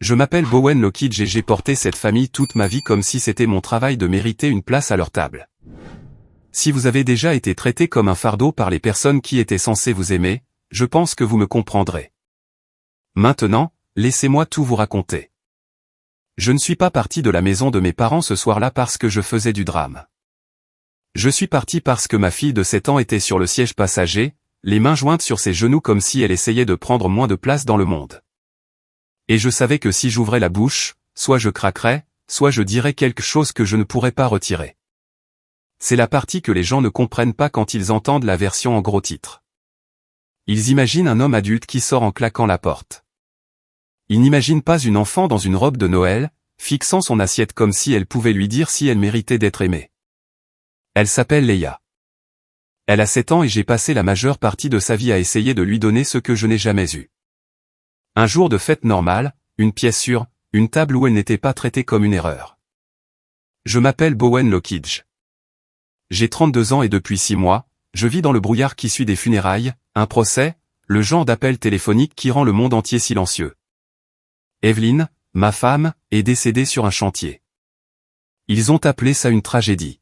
Je m'appelle Bowen Lockidge et j'ai porté cette famille toute ma vie comme si c'était mon travail de mériter une place à leur table. Si vous avez déjà été traité comme un fardeau par les personnes qui étaient censées vous aimer, je pense que vous me comprendrez. Maintenant, laissez-moi tout vous raconter. Je ne suis pas parti de la maison de mes parents ce soir-là parce que je faisais du drame. Je suis parti parce que ma fille de 7 ans était sur le siège passager, les mains jointes sur ses genoux comme si elle essayait de prendre moins de place dans le monde. Et je savais que si j'ouvrais la bouche, soit je craquerais, soit je dirais quelque chose que je ne pourrais pas retirer. C'est la partie que les gens ne comprennent pas quand ils entendent la version en gros titre. Ils imaginent un homme adulte qui sort en claquant la porte. Ils n'imaginent pas une enfant dans une robe de Noël, fixant son assiette comme si elle pouvait lui dire si elle méritait d'être aimée. Elle s'appelle Leia. Elle a 7 ans et j'ai passé la majeure partie de sa vie à essayer de lui donner ce que je n'ai jamais eu. Un jour de fête normale, une pièce sûre, une table où elle n'était pas traitée comme une erreur. Je m'appelle Bowen Lockidge. J'ai 32 ans et depuis 6 mois, je vis dans le brouillard qui suit des funérailles, un procès, le genre d'appel téléphonique qui rend le monde entier silencieux. Evelyn, ma femme, est décédée sur un chantier. Ils ont appelé ça une tragédie.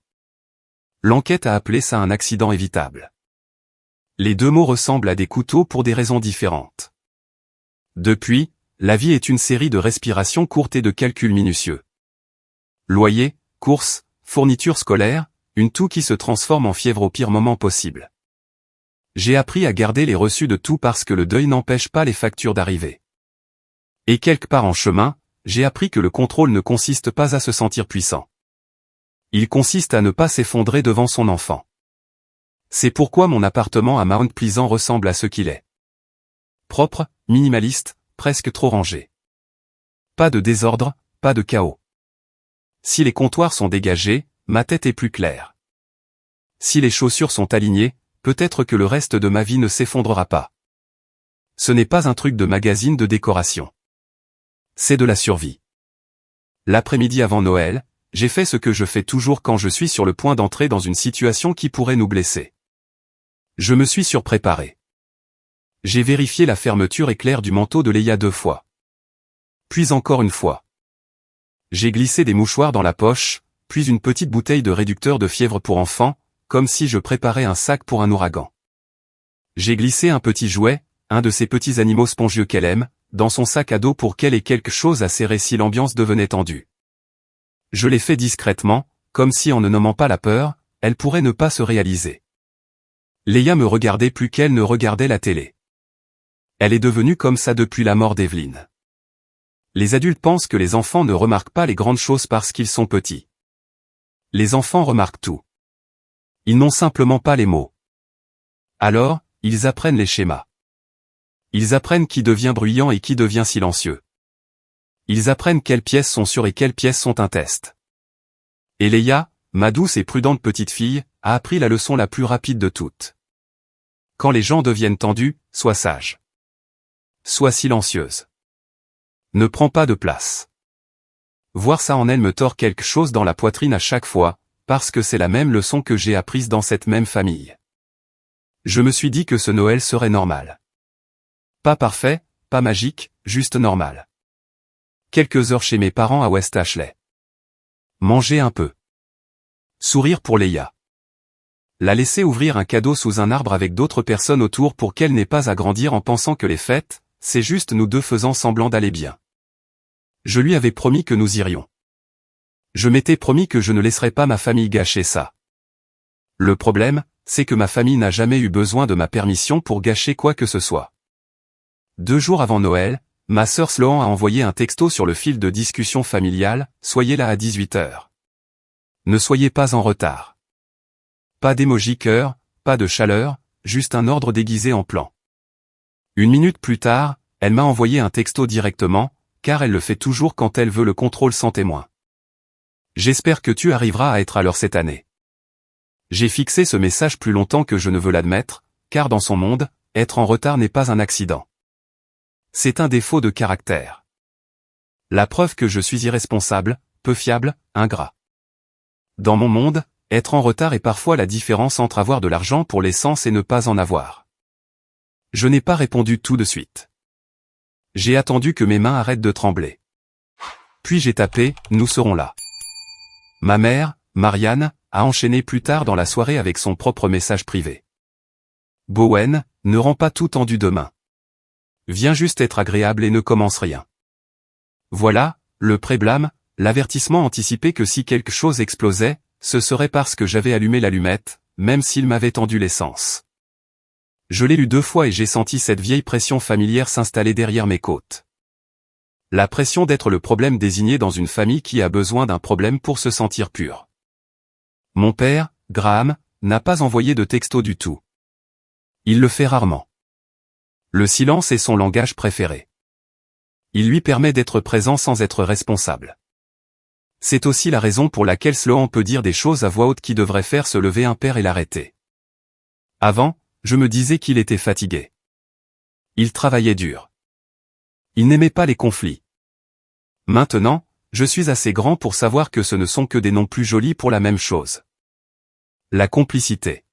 L'enquête a appelé ça un accident évitable. Les deux mots ressemblent à des couteaux pour des raisons différentes. Depuis, la vie est une série de respirations courtes et de calculs minutieux. Loyer, courses, fournitures scolaires, une toux qui se transforme en fièvre au pire moment possible. J'ai appris à garder les reçus de tout parce que le deuil n'empêche pas les factures d'arriver. Et quelque part en chemin, j'ai appris que le contrôle ne consiste pas à se sentir puissant. Il consiste à ne pas s'effondrer devant son enfant. C'est pourquoi mon appartement à Mount Pleasant ressemble à ce qu'il est. Propre, minimaliste, presque trop rangé. Pas de désordre, pas de chaos. Si les comptoirs sont dégagés, ma tête est plus claire. Si les chaussures sont alignées, peut-être que le reste de ma vie ne s'effondrera pas. Ce n'est pas un truc de magazine de décoration. C'est de la survie. L'après-midi avant Noël, j'ai fait ce que je fais toujours quand je suis sur le point d'entrer dans une situation qui pourrait nous blesser. Je me suis surpréparé. J'ai vérifié la fermeture éclair du manteau de Leia 2 fois. Puis encore une fois. J'ai glissé des mouchoirs dans la poche, puis une petite bouteille de réducteur de fièvre pour enfants, comme si je préparais un sac pour un ouragan. J'ai glissé un petit jouet, un de ces petits animaux spongieux qu'elle aime, dans son sac à dos pour qu'elle ait quelque chose à serrer si l'ambiance devenait tendue. Je l'ai fait discrètement, comme si en ne nommant pas la peur, elle pourrait ne pas se réaliser. Leia me regardait plus qu'elle ne regardait la télé. Elle est devenue comme ça depuis la mort d'Evelyn. Les adultes pensent que les enfants ne remarquent pas les grandes choses parce qu'ils sont petits. Les enfants remarquent tout. Ils n'ont simplement pas les mots. Alors, ils apprennent les schémas. Ils apprennent qui devient bruyant et qui devient silencieux. Ils apprennent quelles pièces sont sûres et quelles pièces sont un test. Et Leia, ma douce et prudente petite fille, a appris la leçon la plus rapide de toutes. Quand les gens deviennent tendus, sois sage. Sois silencieuse. Ne prends pas de place. Voir ça en elle me tord quelque chose dans la poitrine à chaque fois, parce que c'est la même leçon que j'ai apprise dans cette même famille. Je me suis dit que ce Noël serait normal. Pas parfait, pas magique, juste normal. Quelques heures chez mes parents à West Ashley. Manger un peu. Sourire pour Leia. La laisser ouvrir un cadeau sous un arbre avec d'autres personnes autour pour qu'elle n'ait pas à grandir en pensant que les fêtes, c'est juste nous deux faisant semblant d'aller bien. Je lui avais promis que nous irions. Je m'étais promis que je ne laisserais pas ma famille gâcher ça. Le problème, c'est que ma famille n'a jamais eu besoin de ma permission pour gâcher quoi que ce soit. 2 jours avant Noël, ma sœur Sloan a envoyé un texto sur le fil de discussion familiale, soyez là à 18h. Ne soyez pas en retard. Pas d'émoji cœur, pas de chaleur, juste un ordre déguisé en plan. 1 minute plus tard, elle m'a envoyé un texto directement, car elle le fait toujours quand elle veut le contrôle sans témoin. J'espère que tu arriveras à être à l'heure cette année. J'ai fixé ce message plus longtemps que je ne veux l'admettre, car dans son monde, être en retard n'est pas un accident. C'est un défaut de caractère. La preuve que je suis irresponsable, peu fiable, ingrat. Dans mon monde, être en retard est parfois la différence entre avoir de l'argent pour l'essence et ne pas en avoir. Je n'ai pas répondu tout de suite. J'ai attendu que mes mains arrêtent de trembler. Puis j'ai tapé « Nous serons là ». Ma mère, Marianne, a enchaîné plus tard dans la soirée avec son propre message privé. Bowen, ne rends pas tout tendu demain. Viens juste être agréable et ne commence rien. Voilà, le pré-blâme, l'avertissement anticipé que si quelque chose explosait, ce serait parce que j'avais allumé l'allumette, même s'il m'avait tendu l'essence. Je l'ai lu 2 fois et j'ai senti cette vieille pression familière s'installer derrière mes côtes. La pression d'être le problème désigné dans une famille qui a besoin d'un problème pour se sentir pur. Mon père, Graham, n'a pas envoyé de texto du tout. Il le fait rarement. Le silence est son langage préféré. Il lui permet d'être présent sans être responsable. C'est aussi la raison pour laquelle Sloan peut dire des choses à voix haute qui devraient faire se lever un père et l'arrêter. Avant, je me disais qu'il était fatigué. Il travaillait dur. Il n'aimait pas les conflits. Maintenant, je suis assez grand pour savoir que ce ne sont que des noms plus jolis pour la même chose. La complicité.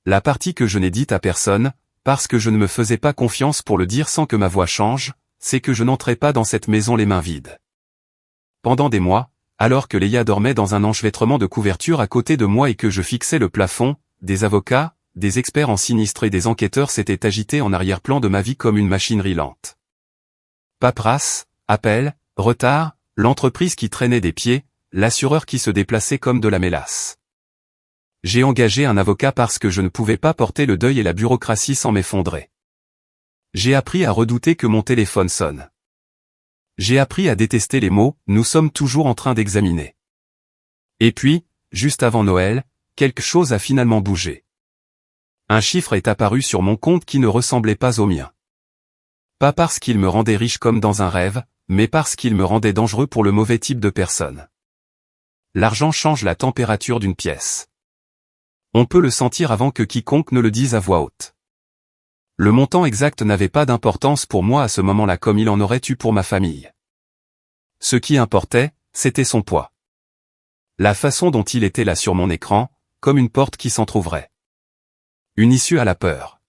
La partie que je n'ai dite à personne, parce que je ne me faisais pas confiance pour le dire sans que ma voix change, c'est que je n'entrais pas dans cette maison les mains vides. Pendant des mois, alors que Leia dormait dans un enchevêtrement de couverture à côté de moi et que je fixais le plafond, des avocats, des experts en sinistres et des enquêteurs s'étaient agités en arrière-plan de ma vie comme une machinerie lente. Paperasse, appels, retard, l'entreprise qui traînait des pieds, l'assureur qui se déplaçait comme de la mélasse. J'ai engagé un avocat parce que je ne pouvais pas porter le deuil et la bureaucratie sans m'effondrer. J'ai appris à redouter que mon téléphone sonne. J'ai appris à détester les mots « nous sommes toujours en train d'examiner ». Et puis, juste avant Noël, quelque chose a finalement bougé. Un chiffre est apparu sur mon compte qui ne ressemblait pas au mien. Pas parce qu'il me rendait riche comme dans un rêve, mais parce qu'il me rendait dangereux pour le mauvais type de personne. L'argent change la température d'une pièce. On peut le sentir avant que quiconque ne le dise à voix haute. Le montant exact n'avait pas d'importance pour moi à ce moment-là comme il en aurait eu pour ma famille. Ce qui importait, c'était son poids. La façon dont il était là sur mon écran, comme une porte qui s'entr'ouvrait. Une issue à la peur.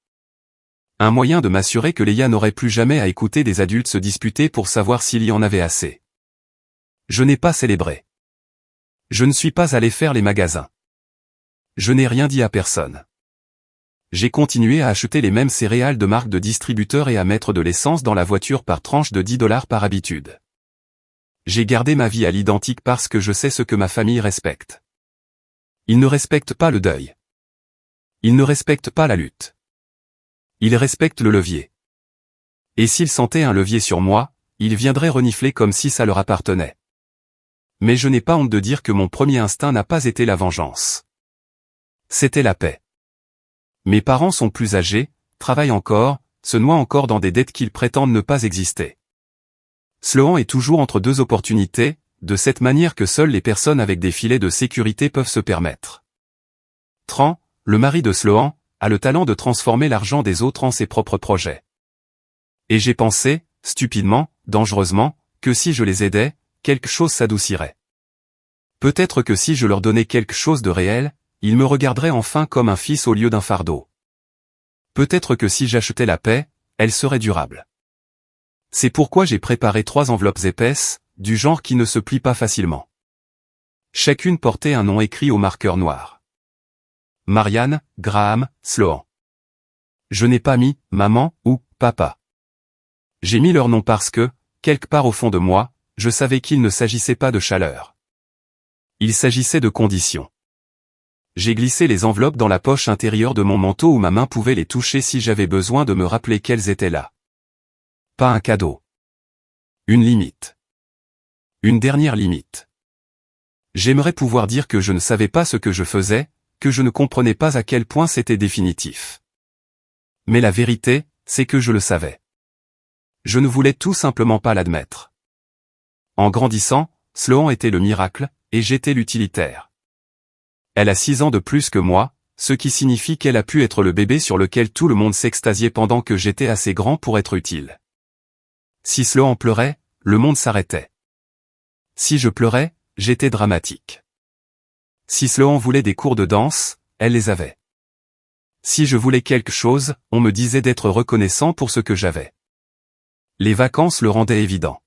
Un moyen de m'assurer que Leia n'aurait plus jamais à écouter des adultes se disputer pour savoir s'il y en avait assez. Je n'ai pas célébré. Je ne suis pas allé faire les magasins. Je n'ai rien dit à personne. J'ai continué à acheter les mêmes céréales de marque de distributeur et à mettre de l'essence dans la voiture par tranche de $10 par habitude. J'ai gardé ma vie à l'identique parce que je sais ce que ma famille respecte. Ils ne respectent pas le deuil. Ils ne respectent pas la lutte. Ils respectent le levier. Et s'ils sentaient un levier sur moi, ils viendraient renifler comme si ça leur appartenait. Mais je n'ai pas honte de dire que mon premier instinct n'a pas été la vengeance. C'était la paix. Mes parents sont plus âgés, travaillent encore, se noient encore dans des dettes qu'ils prétendent ne pas exister. Sloan est toujours entre 2 opportunités, de cette manière que seules les personnes avec des filets de sécurité peuvent se permettre. Tran, le mari de Sloan, a le talent de transformer l'argent des autres en ses propres projets. Et j'ai pensé, stupidement, dangereusement, que si je les aidais, quelque chose s'adoucirait. Peut-être que si je leur donnais quelque chose de réel, ils me regarderaient enfin comme un fils au lieu d'un fardeau. Peut-être que si j'achetais la paix, elle serait durable. C'est pourquoi j'ai préparé 3 enveloppes épaisses, du genre qui ne se plient pas facilement. Chacune portait un nom écrit au marqueur noir. Marianne, Graham, Sloan. Je n'ai pas mis « maman » ou « papa ». J'ai mis leur nom parce que, quelque part au fond de moi, je savais qu'il ne s'agissait pas de chaleur. Il s'agissait de conditions. J'ai glissé les enveloppes dans la poche intérieure de mon manteau où ma main pouvait les toucher si j'avais besoin de me rappeler qu'elles étaient là. Pas un cadeau. Une limite. Une dernière limite. J'aimerais pouvoir dire que je ne savais pas ce que je faisais, que je ne comprenais pas à quel point c'était définitif. Mais la vérité, c'est que je le savais. Je ne voulais tout simplement pas l'admettre. En grandissant, Sloan était le miracle, et j'étais l'utilitaire. Elle a 6 ans de plus que moi, ce qui signifie qu'elle a pu être le bébé sur lequel tout le monde s'extasiait pendant que j'étais assez grand pour être utile. Si Sloan pleurait, le monde s'arrêtait. Si je pleurais, j'étais dramatique. Si Sloan voulait des cours de danse, elle les avait. Si je voulais quelque chose, on me disait d'être reconnaissant pour ce que j'avais. Les vacances le rendaient évident.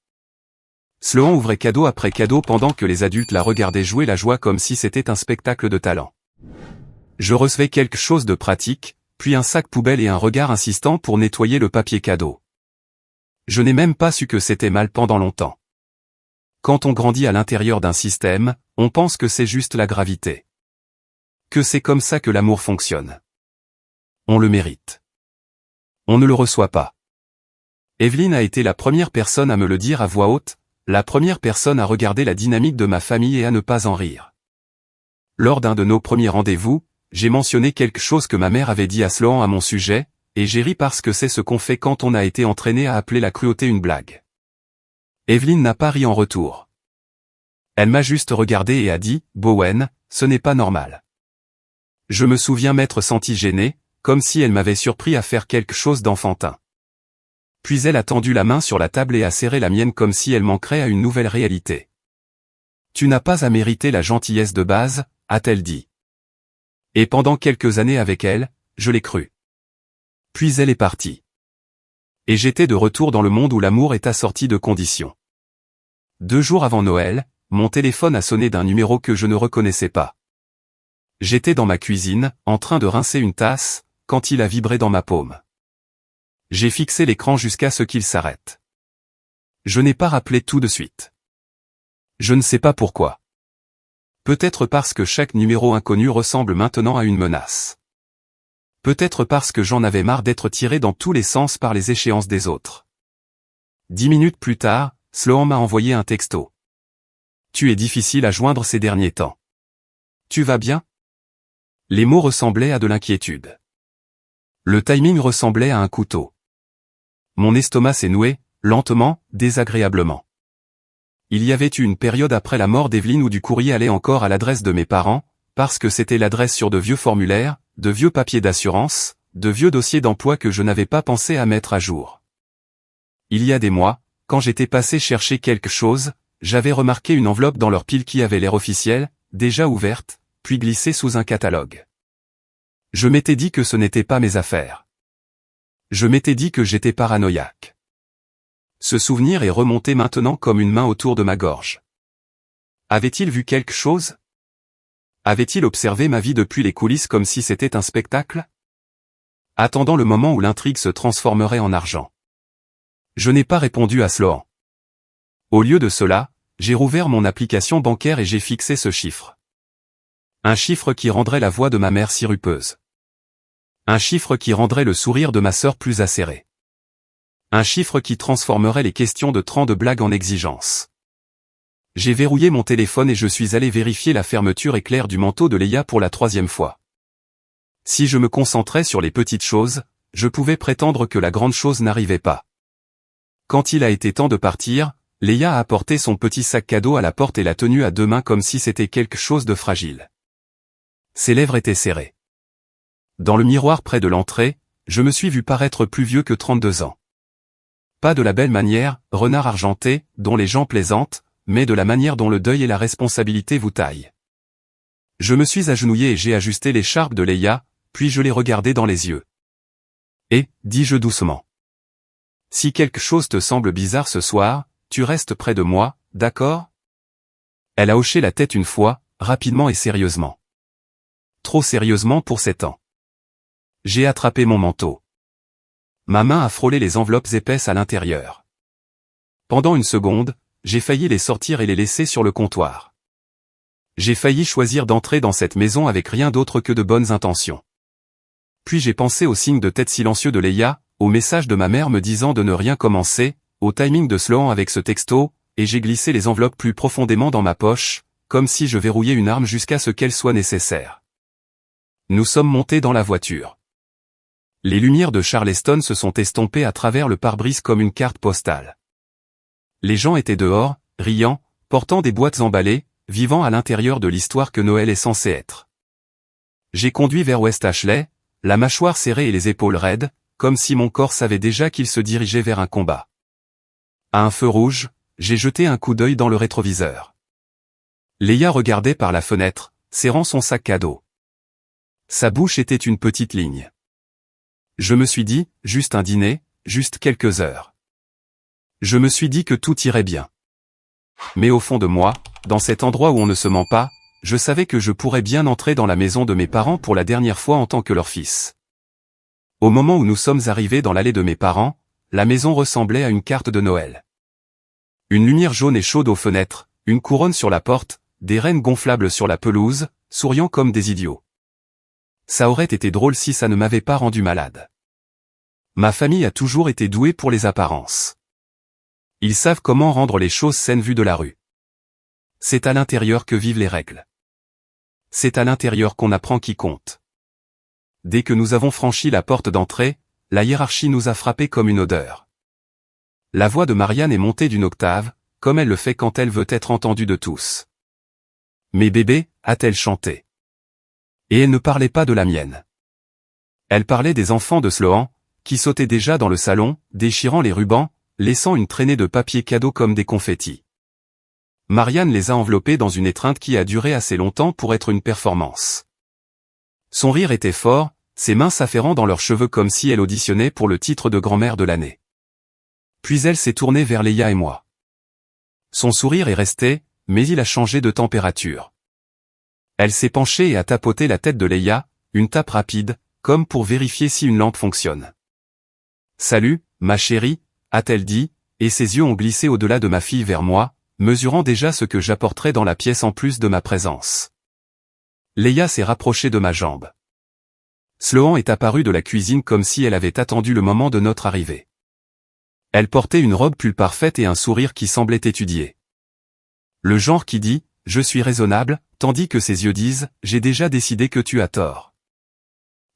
Sloan ouvrait cadeau après cadeau pendant que les adultes la regardaient jouer la joie comme si c'était un spectacle de talent. Je recevais quelque chose de pratique, puis un sac poubelle et un regard insistant pour nettoyer le papier cadeau. Je n'ai même pas su que c'était mal pendant longtemps. Quand on grandit à l'intérieur d'un système, on pense que c'est juste la gravité. Que c'est comme ça que l'amour fonctionne. On le mérite. On ne le reçoit pas. Evelyne a été la première personne à me le dire à voix haute, la première personne à regarder la dynamique de ma famille et à ne pas en rire. Lors d'un de nos premiers rendez-vous, j'ai mentionné quelque chose que ma mère avait dit à Sloan à mon sujet, et j'ai ri parce que c'est ce qu'on fait quand on a été entraîné à appeler la cruauté une blague. Evelyne n'a pas ri en retour. Elle m'a juste regardé et a dit, Bowen, ce n'est pas normal. Je me souviens m'être senti gêné, comme si elle m'avait surpris à faire quelque chose d'enfantin. Puis elle a tendu la main sur la table et a serré la mienne comme si elle manquerait à une nouvelle réalité. Tu n'as pas à mériter la gentillesse de base, a-t-elle dit. Et pendant quelques années avec elle, je l'ai cru. Puis elle est partie. Et j'étais de retour dans le monde où l'amour est assorti de conditions. 2 jours avant Noël, mon téléphone a sonné d'un numéro que je ne reconnaissais pas. J'étais dans ma cuisine, en train de rincer une tasse, quand il a vibré dans ma paume. J'ai fixé l'écran jusqu'à ce qu'il s'arrête. Je n'ai pas rappelé tout de suite. Je ne sais pas pourquoi. Peut-être parce que chaque numéro inconnu ressemble maintenant à une menace. Peut-être parce que j'en avais marre d'être tiré dans tous les sens par les échéances des autres. 10 minutes plus tard, Sloan m'a envoyé un texto. Tu es difficile à joindre ces derniers temps. Tu vas bien? Les mots ressemblaient à de l'inquiétude. Le timing ressemblait à un couteau. Mon estomac s'est noué, lentement, désagréablement. Il y avait eu une période après la mort d'Evelyne où du courrier allait encore à l'adresse de mes parents, parce que c'était l'adresse sur de vieux formulaires, de vieux papiers d'assurance, de vieux dossiers d'emploi que je n'avais pas pensé à mettre à jour. Il y a des mois, quand j'étais passé chercher quelque chose, j'avais remarqué une enveloppe dans leur pile qui avait l'air officielle, déjà ouverte, puis glissée sous un catalogue. Je m'étais dit que ce n'était pas mes affaires. Je m'étais dit que j'étais paranoïaque. Ce souvenir est remonté maintenant comme une main autour de ma gorge. Avait-il vu quelque chose? Avait-il observé ma vie depuis les coulisses comme si c'était un spectacle? Attendant le moment où l'intrigue se transformerait en argent. Je n'ai pas répondu à Sloan. Au lieu de cela, j'ai rouvert mon application bancaire et j'ai fixé ce chiffre. Un chiffre qui rendrait la voix de ma mère sirupeuse. Un chiffre qui rendrait le sourire de ma sœur plus acéré. Un chiffre qui transformerait les questions de 30 blagues en exigences. J'ai verrouillé mon téléphone et je suis allé vérifier la fermeture éclair du manteau de Leia pour la 3e fois. Si je me concentrais sur les petites choses, je pouvais prétendre que la grande chose n'arrivait pas. Quand il a été temps de partir, Leia a apporté son petit sac cadeau à la porte et l'a tenu à 2 mains comme si c'était quelque chose de fragile. Ses lèvres étaient serrées. Dans le miroir près de l'entrée, je me suis vu paraître plus vieux que 32 ans. Pas de la belle manière, renard argenté, dont les gens plaisantent, mais de la manière dont le deuil et la responsabilité vous taillent. Je me suis agenouillé et j'ai ajusté l'écharpe de Leia, puis je l'ai regardée dans les yeux. Et, dis-je doucement. Si quelque chose te semble bizarre ce soir, tu restes près de moi, d'accord? Elle a hoché la tête une fois, rapidement et sérieusement. Trop sérieusement pour 7 ans. J'ai attrapé mon manteau. Ma main a frôlé les enveloppes épaisses à l'intérieur. Pendant une seconde, j'ai failli les sortir et les laisser sur le comptoir. J'ai failli choisir d'entrer dans cette maison avec rien d'autre que de bonnes intentions. Puis j'ai pensé au signe de tête silencieux de Leia, au message de ma mère me disant de ne rien commencer, au timing de Sloan avec ce texto, et j'ai glissé les enveloppes plus profondément dans ma poche, comme si je verrouillais une arme jusqu'à ce qu'elle soit nécessaire. Nous sommes montés dans la voiture. Les lumières de Charleston se sont estompées à travers le pare-brise comme une carte postale. Les gens étaient dehors, riant, portant des boîtes emballées, vivant à l'intérieur de l'histoire que Noël est censé être. J'ai conduit vers West Ashley, la mâchoire serrée et les épaules raides, comme si mon corps savait déjà qu'il se dirigeait vers un combat. À un feu rouge, j'ai jeté un coup d'œil dans le rétroviseur. Leia regardait par la fenêtre, serrant son sac cadeau. Sa bouche était une petite ligne. Je me suis dit, juste un dîner, juste quelques heures. Je me suis dit que tout irait bien. Mais au fond de moi, dans cet endroit où on ne se ment pas, je savais que je pourrais bien entrer dans la maison de mes parents pour la dernière fois en tant que leur fils. Au moment où nous sommes arrivés dans l'allée de mes parents, la maison ressemblait à une carte de Noël. Une lumière jaune et chaude aux fenêtres, une couronne sur la porte, des rennes gonflables sur la pelouse, souriant comme des idiots. Ça aurait été drôle si ça ne m'avait pas rendu malade. Ma famille a toujours été douée pour les apparences. Ils savent comment rendre les choses saines vues de la rue. C'est à l'intérieur que vivent les règles. C'est à l'intérieur qu'on apprend qui compte. Dès que nous avons franchi la porte d'entrée, la hiérarchie nous a frappés comme une odeur. La voix de Marianne est montée d'une octave, comme elle le fait quand elle veut être entendue de tous. Mes bébés, a-t-elle chanté. Et elle ne parlait pas de la mienne. Elle parlait des enfants de Sloan, qui sautaient déjà dans le salon, déchirant les rubans, laissant une traînée de papier cadeau comme des confettis. Marianne les a enveloppés dans une étreinte qui a duré assez longtemps pour être une performance. Son rire était fort, ses mains s'affairant dans leurs cheveux comme si elle auditionnait pour le titre de grand-mère de l'année. Puis elle s'est tournée vers Leia et moi. Son sourire est resté, mais il a changé de température. Elle s'est penchée et a tapoté la tête de Leia, une tape rapide, comme pour vérifier si une lampe fonctionne. « Salut, ma chérie », a-t-elle dit, et ses yeux ont glissé au-delà de ma fille vers moi, mesurant déjà ce que j'apporterais dans la pièce en plus de ma présence. Leia s'est rapprochée de ma jambe. Sloan est apparue de la cuisine comme si elle avait attendu le moment de notre arrivée. Elle portait une robe pull parfaite et un sourire qui semblait étudié. Le genre qui dit « je suis raisonnable », tandis que ses yeux disent « j'ai déjà décidé que tu as tort ».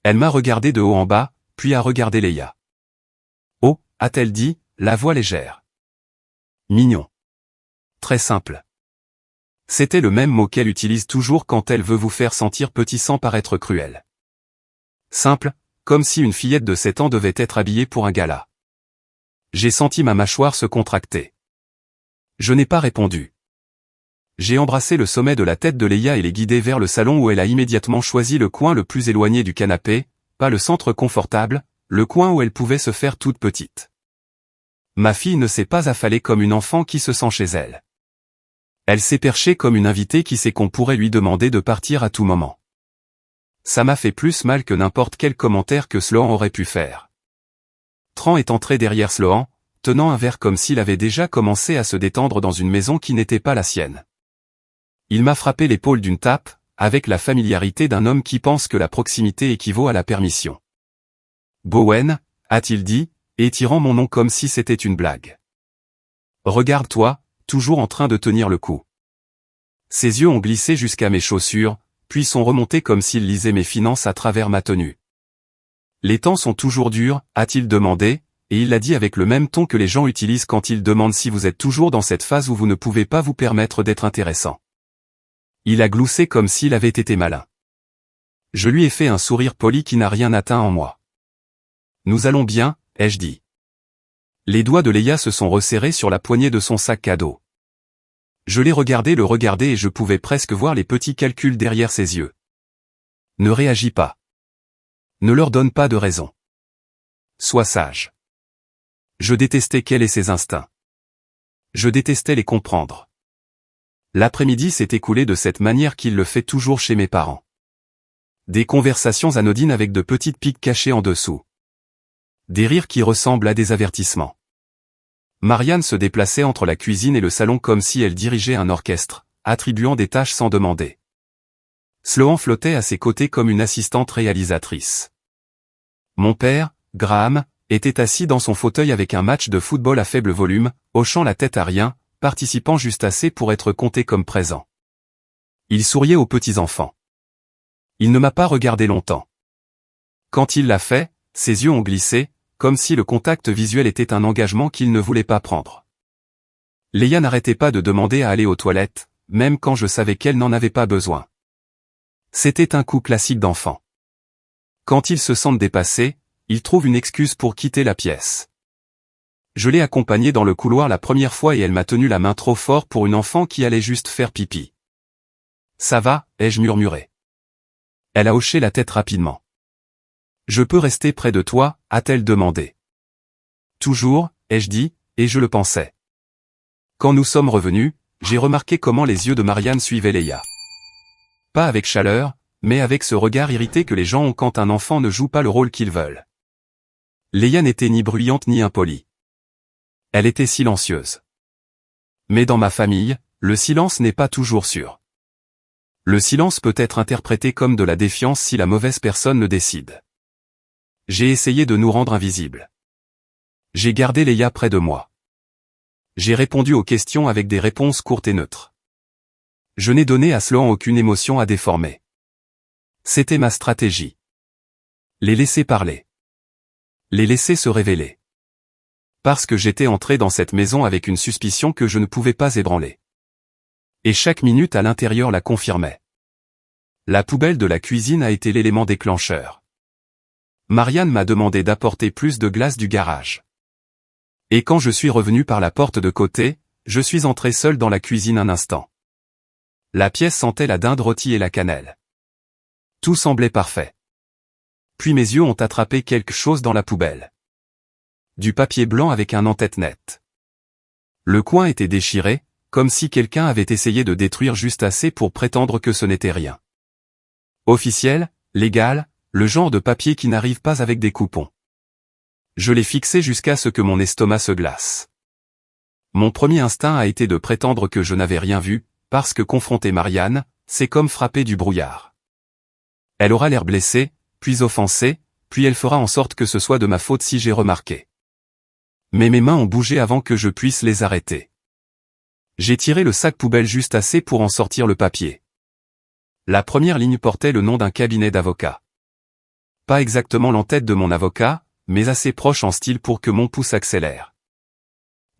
Elle m'a regardé de haut en bas, puis a regardé Leia. « Oh », a-t-elle dit, la voix légère. Mignon. Très simple. C'était le même mot qu'elle utilise toujours quand elle veut vous faire sentir petit sans paraître cruel. Simple, comme si une fillette de 7 ans devait être habillée pour un gala. J'ai senti ma mâchoire se contracter. Je n'ai pas répondu. J'ai embrassé le sommet de la tête de Leia et l'ai guidée vers le salon où elle a immédiatement choisi le coin le plus éloigné du canapé, pas le centre confortable, le coin où elle pouvait se faire toute petite. Ma fille ne s'est pas affalée comme une enfant qui se sent chez elle. Elle s'est perchée comme une invitée qui sait qu'on pourrait lui demander de partir à tout moment. Ça m'a fait plus mal que n'importe quel commentaire que Sloan aurait pu faire. Tran est entré derrière Sloan, tenant un verre comme s'il avait déjà commencé à se détendre dans une maison qui n'était pas la sienne. Il m'a frappé l'épaule d'une tape, avec la familiarité d'un homme qui pense que la proximité équivaut à la permission. « Bowen », a-t-il dit, étirant mon nom comme si c'était une blague. « Regarde-toi, toujours en train de tenir le coup. » Ses yeux ont glissé jusqu'à mes chaussures, puis sont remontés comme s'il lisait mes finances à travers ma tenue. « Les temps sont toujours durs », a-t-il demandé, et il l'a dit avec le même ton que les gens utilisent quand ils demandent si vous êtes toujours dans cette phase où vous ne pouvez pas vous permettre d'être intéressant. Il a gloussé comme s'il avait été malin. Je lui ai fait un sourire poli qui n'a rien atteint en moi. « Nous allons bien », ai-je dit. Les doigts de Leia se sont resserrés sur la poignée de son sac cadeau. Je l'ai regardé le regarder et je pouvais presque voir les petits calculs derrière ses yeux. Ne réagis pas. Ne leur donne pas de raison. Sois sage. Je détestais qu'elle ait ses instincts. Je détestais les comprendre. L'après-midi s'est écoulé de cette manière qu'il le fait toujours chez mes parents. Des conversations anodines avec de petites piques cachées en dessous. Des rires qui ressemblent à des avertissements. Marianne se déplaçait entre la cuisine et le salon comme si elle dirigeait un orchestre, attribuant des tâches sans demander. Sloan flottait à ses côtés comme une assistante réalisatrice. Mon père, Graham, était assis dans son fauteuil avec un match de football à faible volume, hochant la tête à rien, participant juste assez pour être compté comme présent. Il souriait aux petits-enfants. Il ne m'a pas regardé longtemps. Quand il l'a fait, ses yeux ont glissé, comme si le contact visuel était un engagement qu'il ne voulait pas prendre. Leia n'arrêtait pas de demander à aller aux toilettes, même quand je savais qu'elle n'en avait pas besoin. C'était un coup classique d'enfant. Quand ils se sentent dépassés, ils trouvent une excuse pour quitter la pièce. Je l'ai accompagnée dans le couloir la première fois et elle m'a tenu la main trop fort pour une enfant qui allait juste faire pipi. « Ça va ?» ai-je murmuré. Elle a hoché la tête rapidement. « Je peux rester près de toi ?» a-t-elle demandé. « Toujours » ai-je dit, et je le pensais. Quand nous sommes revenus, j'ai remarqué comment les yeux de Marianne suivaient Leia. Pas avec chaleur, mais avec ce regard irrité que les gens ont quand un enfant ne joue pas le rôle qu'ils veulent. Leia n'était ni bruyante ni impolie. Elle était silencieuse. Mais dans ma famille, le silence n'est pas toujours sûr. Le silence peut être interprété comme de la défiance si la mauvaise personne le décide. J'ai essayé de nous rendre invisibles. J'ai gardé Leia près de moi. J'ai répondu aux questions avec des réponses courtes et neutres. Je n'ai donné à Sloan aucune émotion à déformer. C'était ma stratégie. Les laisser parler. Les laisser se révéler. Parce que j'étais entré dans cette maison avec une suspicion que je ne pouvais pas ébranler. Et chaque minute à l'intérieur la confirmait. La poubelle de la cuisine a été l'élément déclencheur. Marianne m'a demandé d'apporter plus de glace du garage. Et quand je suis revenu par la porte de côté, je suis entré seul dans la cuisine un instant. La pièce sentait la dinde rôtie et la cannelle. Tout semblait parfait. Puis mes yeux ont attrapé quelque chose dans la poubelle. Du papier blanc avec un en-tête net. Le coin était déchiré, comme si quelqu'un avait essayé de détruire juste assez pour prétendre que ce n'était rien. Officiel, légal, le genre de papier qui n'arrive pas avec des coupons. Je l'ai fixé jusqu'à ce que mon estomac se glace. Mon premier instinct a été de prétendre que je n'avais rien vu, parce que confronter Marianne, c'est comme frapper du brouillard. Elle aura l'air blessée, puis offensée, puis elle fera en sorte que ce soit de ma faute si j'ai remarqué. Mais mes mains ont bougé avant que je puisse les arrêter. J'ai tiré le sac poubelle juste assez pour en sortir le papier. La première ligne portait le nom d'un cabinet d'avocat. Pas exactement l'entête de mon avocat, mais assez proche en style pour que mon pouce accélère.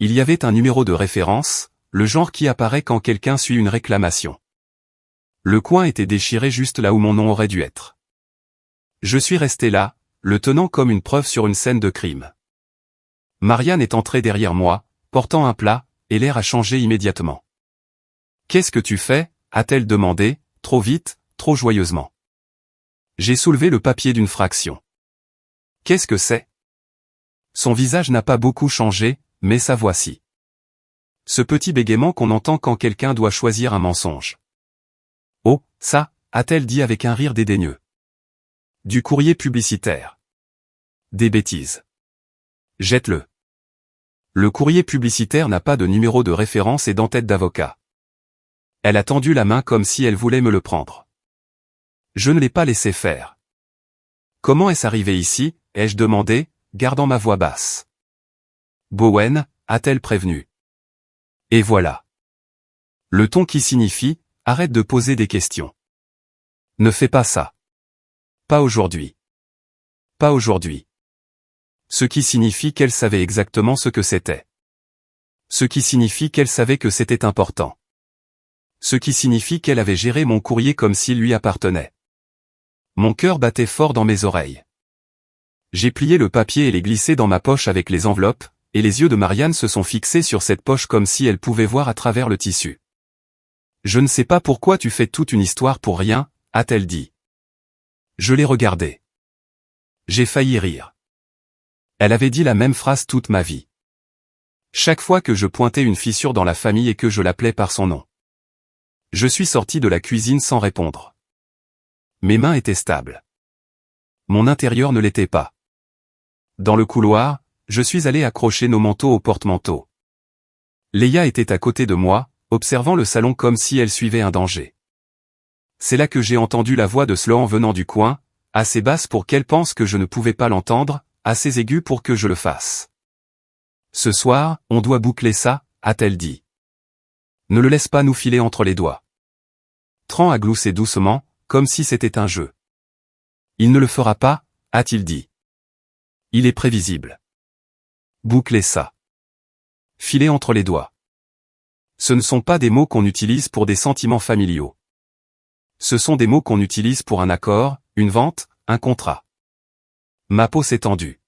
Il y avait un numéro de référence, le genre qui apparaît quand quelqu'un suit une réclamation. Le coin était déchiré juste là où mon nom aurait dû être. Je suis resté là, le tenant comme une preuve sur une scène de crime. Marianne est entrée derrière moi, portant un plat, et l'air a changé immédiatement. « Qu'est-ce que tu fais » a-t-elle demandé, trop vite, trop joyeusement. J'ai soulevé le papier d'une fraction. « Qu'est-ce que c'est » Son visage n'a pas beaucoup changé, mais sa voix si. Ce petit bégaiement qu'on entend quand quelqu'un doit choisir un mensonge. « Oh, ça » a-t-elle dit avec un rire dédaigneux. « Du courrier publicitaire. »« Des bêtises. »« Jette-le. » Le courrier publicitaire n'a pas de numéro de référence et d'entête d'avocat. Elle a tendu la main comme si elle voulait me le prendre. Je ne l'ai pas laissé faire. Comment est-ce arrivé ici, ai-je demandé, gardant ma voix basse. Bowen, a-t-elle prévenu. Et voilà. Le ton qui signifie, arrête de poser des questions. Ne fais pas ça. Pas aujourd'hui. Pas aujourd'hui. Ce qui signifie qu'elle savait exactement ce que c'était. Ce qui signifie qu'elle savait que c'était important. Ce qui signifie qu'elle avait géré mon courrier comme s'il lui appartenait. Mon cœur battait fort dans mes oreilles. J'ai plié le papier et l'ai glissé dans ma poche avec les enveloppes, et les yeux de Marianne se sont fixés sur cette poche comme si elle pouvait voir à travers le tissu. Je ne sais pas pourquoi tu fais toute une histoire pour rien, a-t-elle dit. Je l'ai regardée. J'ai failli rire. Elle avait dit la même phrase toute ma vie. Chaque fois que je pointais une fissure dans la famille et que je l'appelais par son nom. Je suis sorti de la cuisine sans répondre. Mes mains étaient stables. Mon intérieur ne l'était pas. Dans le couloir, je suis allé accrocher nos manteaux au porte-manteau. Leia était à côté de moi, observant le salon comme si elle suivait un danger. C'est là que j'ai entendu la voix de Sloan venant du coin, assez basse pour qu'elle pense que je ne pouvais pas l'entendre, assez aiguë pour que je le fasse. Ce soir, on doit boucler ça, a-t-elle dit. Ne le laisse pas nous filer entre les doigts. Tran a gloussé doucement, comme si c'était un jeu. Il ne le fera pas, a-t-il dit. Il est prévisible. Boucler ça. Filer entre les doigts. Ce ne sont pas des mots qu'on utilise pour des sentiments familiaux. Ce sont des mots qu'on utilise pour un accord, une vente, un contrat. Ma peau s'est tendue.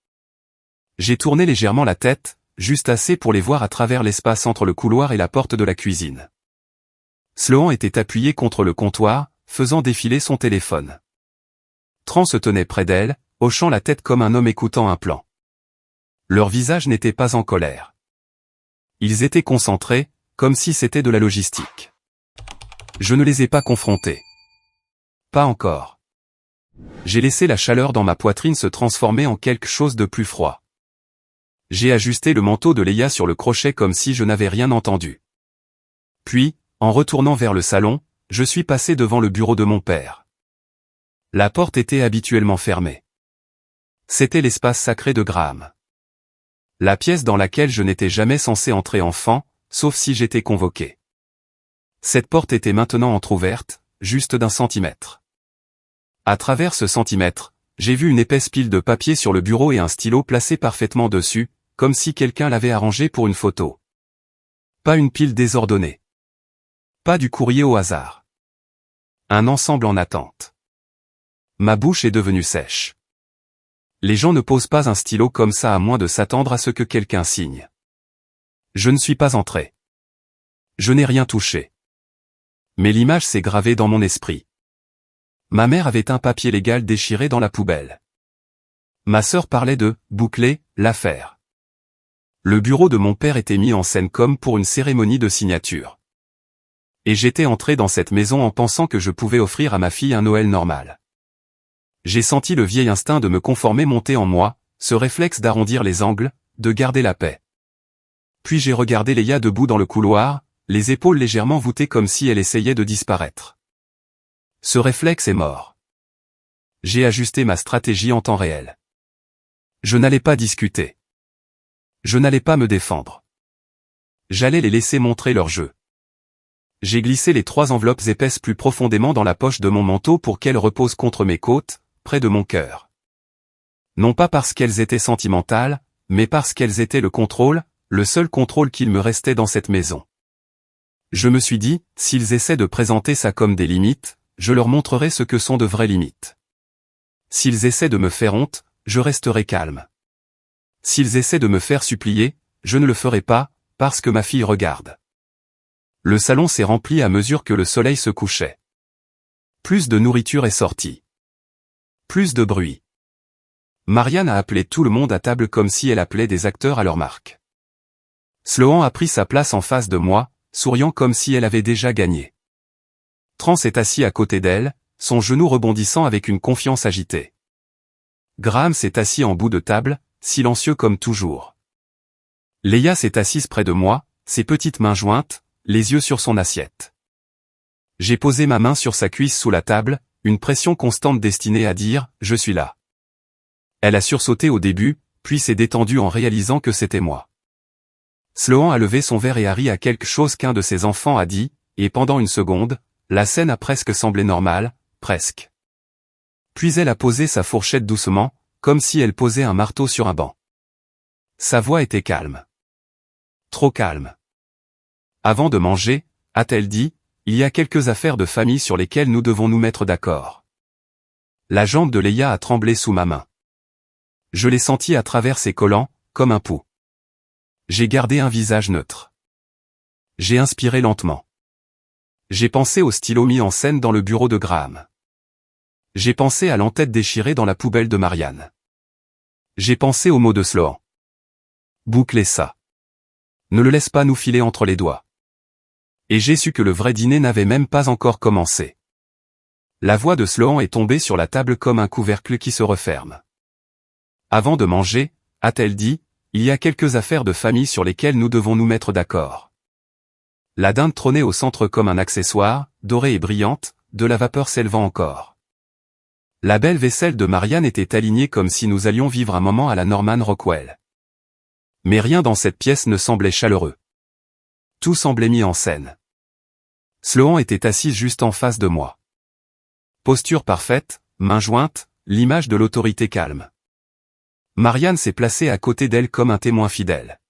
J'ai tourné légèrement la tête, juste assez pour les voir à travers l'espace entre le couloir et la porte de la cuisine. Sloan était appuyé contre le comptoir, faisant défiler son téléphone. Tran se tenait près d'elle, hochant la tête comme un homme écoutant un plan. Leurs visages n'étaient pas en colère. Ils étaient concentrés, comme si c'était de la logistique. Je ne les ai pas confrontés. Pas encore. J'ai laissé la chaleur dans ma poitrine se transformer en quelque chose de plus froid. J'ai ajusté le manteau de Leia sur le crochet comme si je n'avais rien entendu. Puis, en retournant vers le salon, je suis passé devant le bureau de mon père. La porte était habituellement fermée. C'était l'espace sacré de Graham. La pièce dans laquelle je n'étais jamais censé entrer enfant, sauf si j'étais convoqué. Cette porte était maintenant entr'ouverte, juste d'1 centimètre. À travers ce centimètre, j'ai vu une épaisse pile de papier sur le bureau et un stylo placé parfaitement dessus, comme si quelqu'un l'avait arrangé pour une photo. Pas une pile désordonnée. Pas du courrier au hasard. Un ensemble en attente. Ma bouche est devenue sèche. Les gens ne posent pas un stylo comme ça à moins de s'attendre à ce que quelqu'un signe. Je ne suis pas entré. Je n'ai rien touché. Mais l'image s'est gravée dans mon esprit. Ma mère avait un papier légal déchiré dans la poubelle. Ma sœur parlait de « boucler » l'affaire. Le bureau de mon père était mis en scène comme pour une cérémonie de signature. Et j'étais entré dans cette maison en pensant que je pouvais offrir à ma fille un Noël normal. J'ai senti le vieil instinct de me conformer monter en moi, ce réflexe d'arrondir les angles, de garder la paix. Puis j'ai regardé Leia debout dans le couloir, les épaules légèrement voûtées comme si elle essayait de disparaître. Ce réflexe est mort. J'ai ajusté ma stratégie en temps réel. Je n'allais pas discuter. Je n'allais pas me défendre. J'allais les laisser montrer leur jeu. J'ai glissé les 3 enveloppes épaisses plus profondément dans la poche de mon manteau pour qu'elles reposent contre mes côtes, près de mon cœur. Non pas parce qu'elles étaient sentimentales, mais parce qu'elles étaient le contrôle, le seul contrôle qu'il me restait dans cette maison. Je me suis dit, s'ils essaient de présenter ça comme des limites, je leur montrerai ce que sont de vraies limites. S'ils essaient de me faire honte, je resterai calme. S'ils essaient de me faire supplier, je ne le ferai pas, parce que ma fille regarde. Le salon s'est rempli à mesure que le soleil se couchait. Plus de nourriture est sortie. Plus de bruit. Marianne a appelé tout le monde à table comme si elle appelait des acteurs à leur marque. Sloan a pris sa place en face de moi, souriant comme si elle avait déjà gagné. Trans est assis à côté d'elle, son genou rebondissant avec une confiance agitée. Graham s'est assis en bout de table, silencieux comme toujours. Leia s'est assise près de moi, ses petites mains jointes, les yeux sur son assiette. J'ai posé ma main sur sa cuisse sous la table, une pression constante destinée à dire « Je suis là ». Elle a sursauté au début, puis s'est détendue en réalisant que c'était moi. Sloan a levé son verre et a ri à quelque chose qu'un de ses enfants a dit, et pendant une seconde, la scène a presque semblé normale, presque. Puis elle a posé sa fourchette doucement, comme si elle posait un marteau sur un banc. Sa voix était calme. Trop calme. Avant de manger, a-t-elle dit, il y a quelques affaires de famille sur lesquelles nous devons nous mettre d'accord. La jambe de Leia a tremblé sous ma main. Je l'ai sentie à travers ses collants, comme un pouls. J'ai gardé un visage neutre. J'ai inspiré lentement. J'ai pensé au stylo mis en scène dans le bureau de Graham. J'ai pensé à l'entête déchirée dans la poubelle de Marianne. J'ai pensé aux mots de Sloan. Bouclez ça. Ne le laisse pas nous filer entre les doigts. Et j'ai su que le vrai dîner n'avait même pas encore commencé. La voix de Sloan est tombée sur la table comme un couvercle qui se referme. Avant de manger, a-t-elle dit, il y a quelques affaires de famille sur lesquelles nous devons nous mettre d'accord. La dinde trônait au centre comme un accessoire, dorée et brillante, de la vapeur s'élevant encore. La belle vaisselle de Marianne était alignée comme si nous allions vivre un moment à la Norman Rockwell. Mais rien dans cette pièce ne semblait chaleureux. Tout semblait mis en scène. Sloan était assise juste en face de moi. Posture parfaite, mains jointes, l'image de l'autorité calme. Marianne s'est placée à côté d'elle comme un témoin fidèle.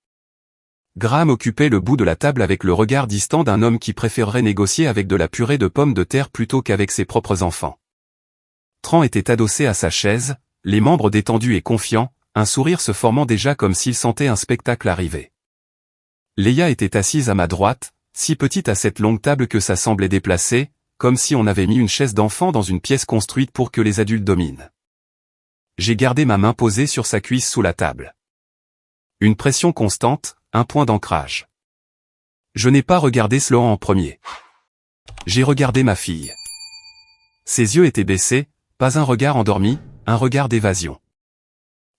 Graham occupait le bout de la table avec le regard distant d'un homme qui préférerait négocier avec de la purée de pommes de terre plutôt qu'avec ses propres enfants. Tran était adossé à sa chaise, les membres détendus et confiants, un sourire se formant déjà comme s'il sentait un spectacle arriver. Leia était assise à ma droite, si petite à cette longue table que ça semblait déplacé, comme si on avait mis une chaise d'enfant dans une pièce construite pour que les adultes dominent. J'ai gardé ma main posée sur sa cuisse sous la table. Une pression constante, un point d'ancrage. Je n'ai pas regardé Sloan en premier. J'ai regardé ma fille. Ses yeux étaient baissés, pas un regard endormi, un regard d'évasion.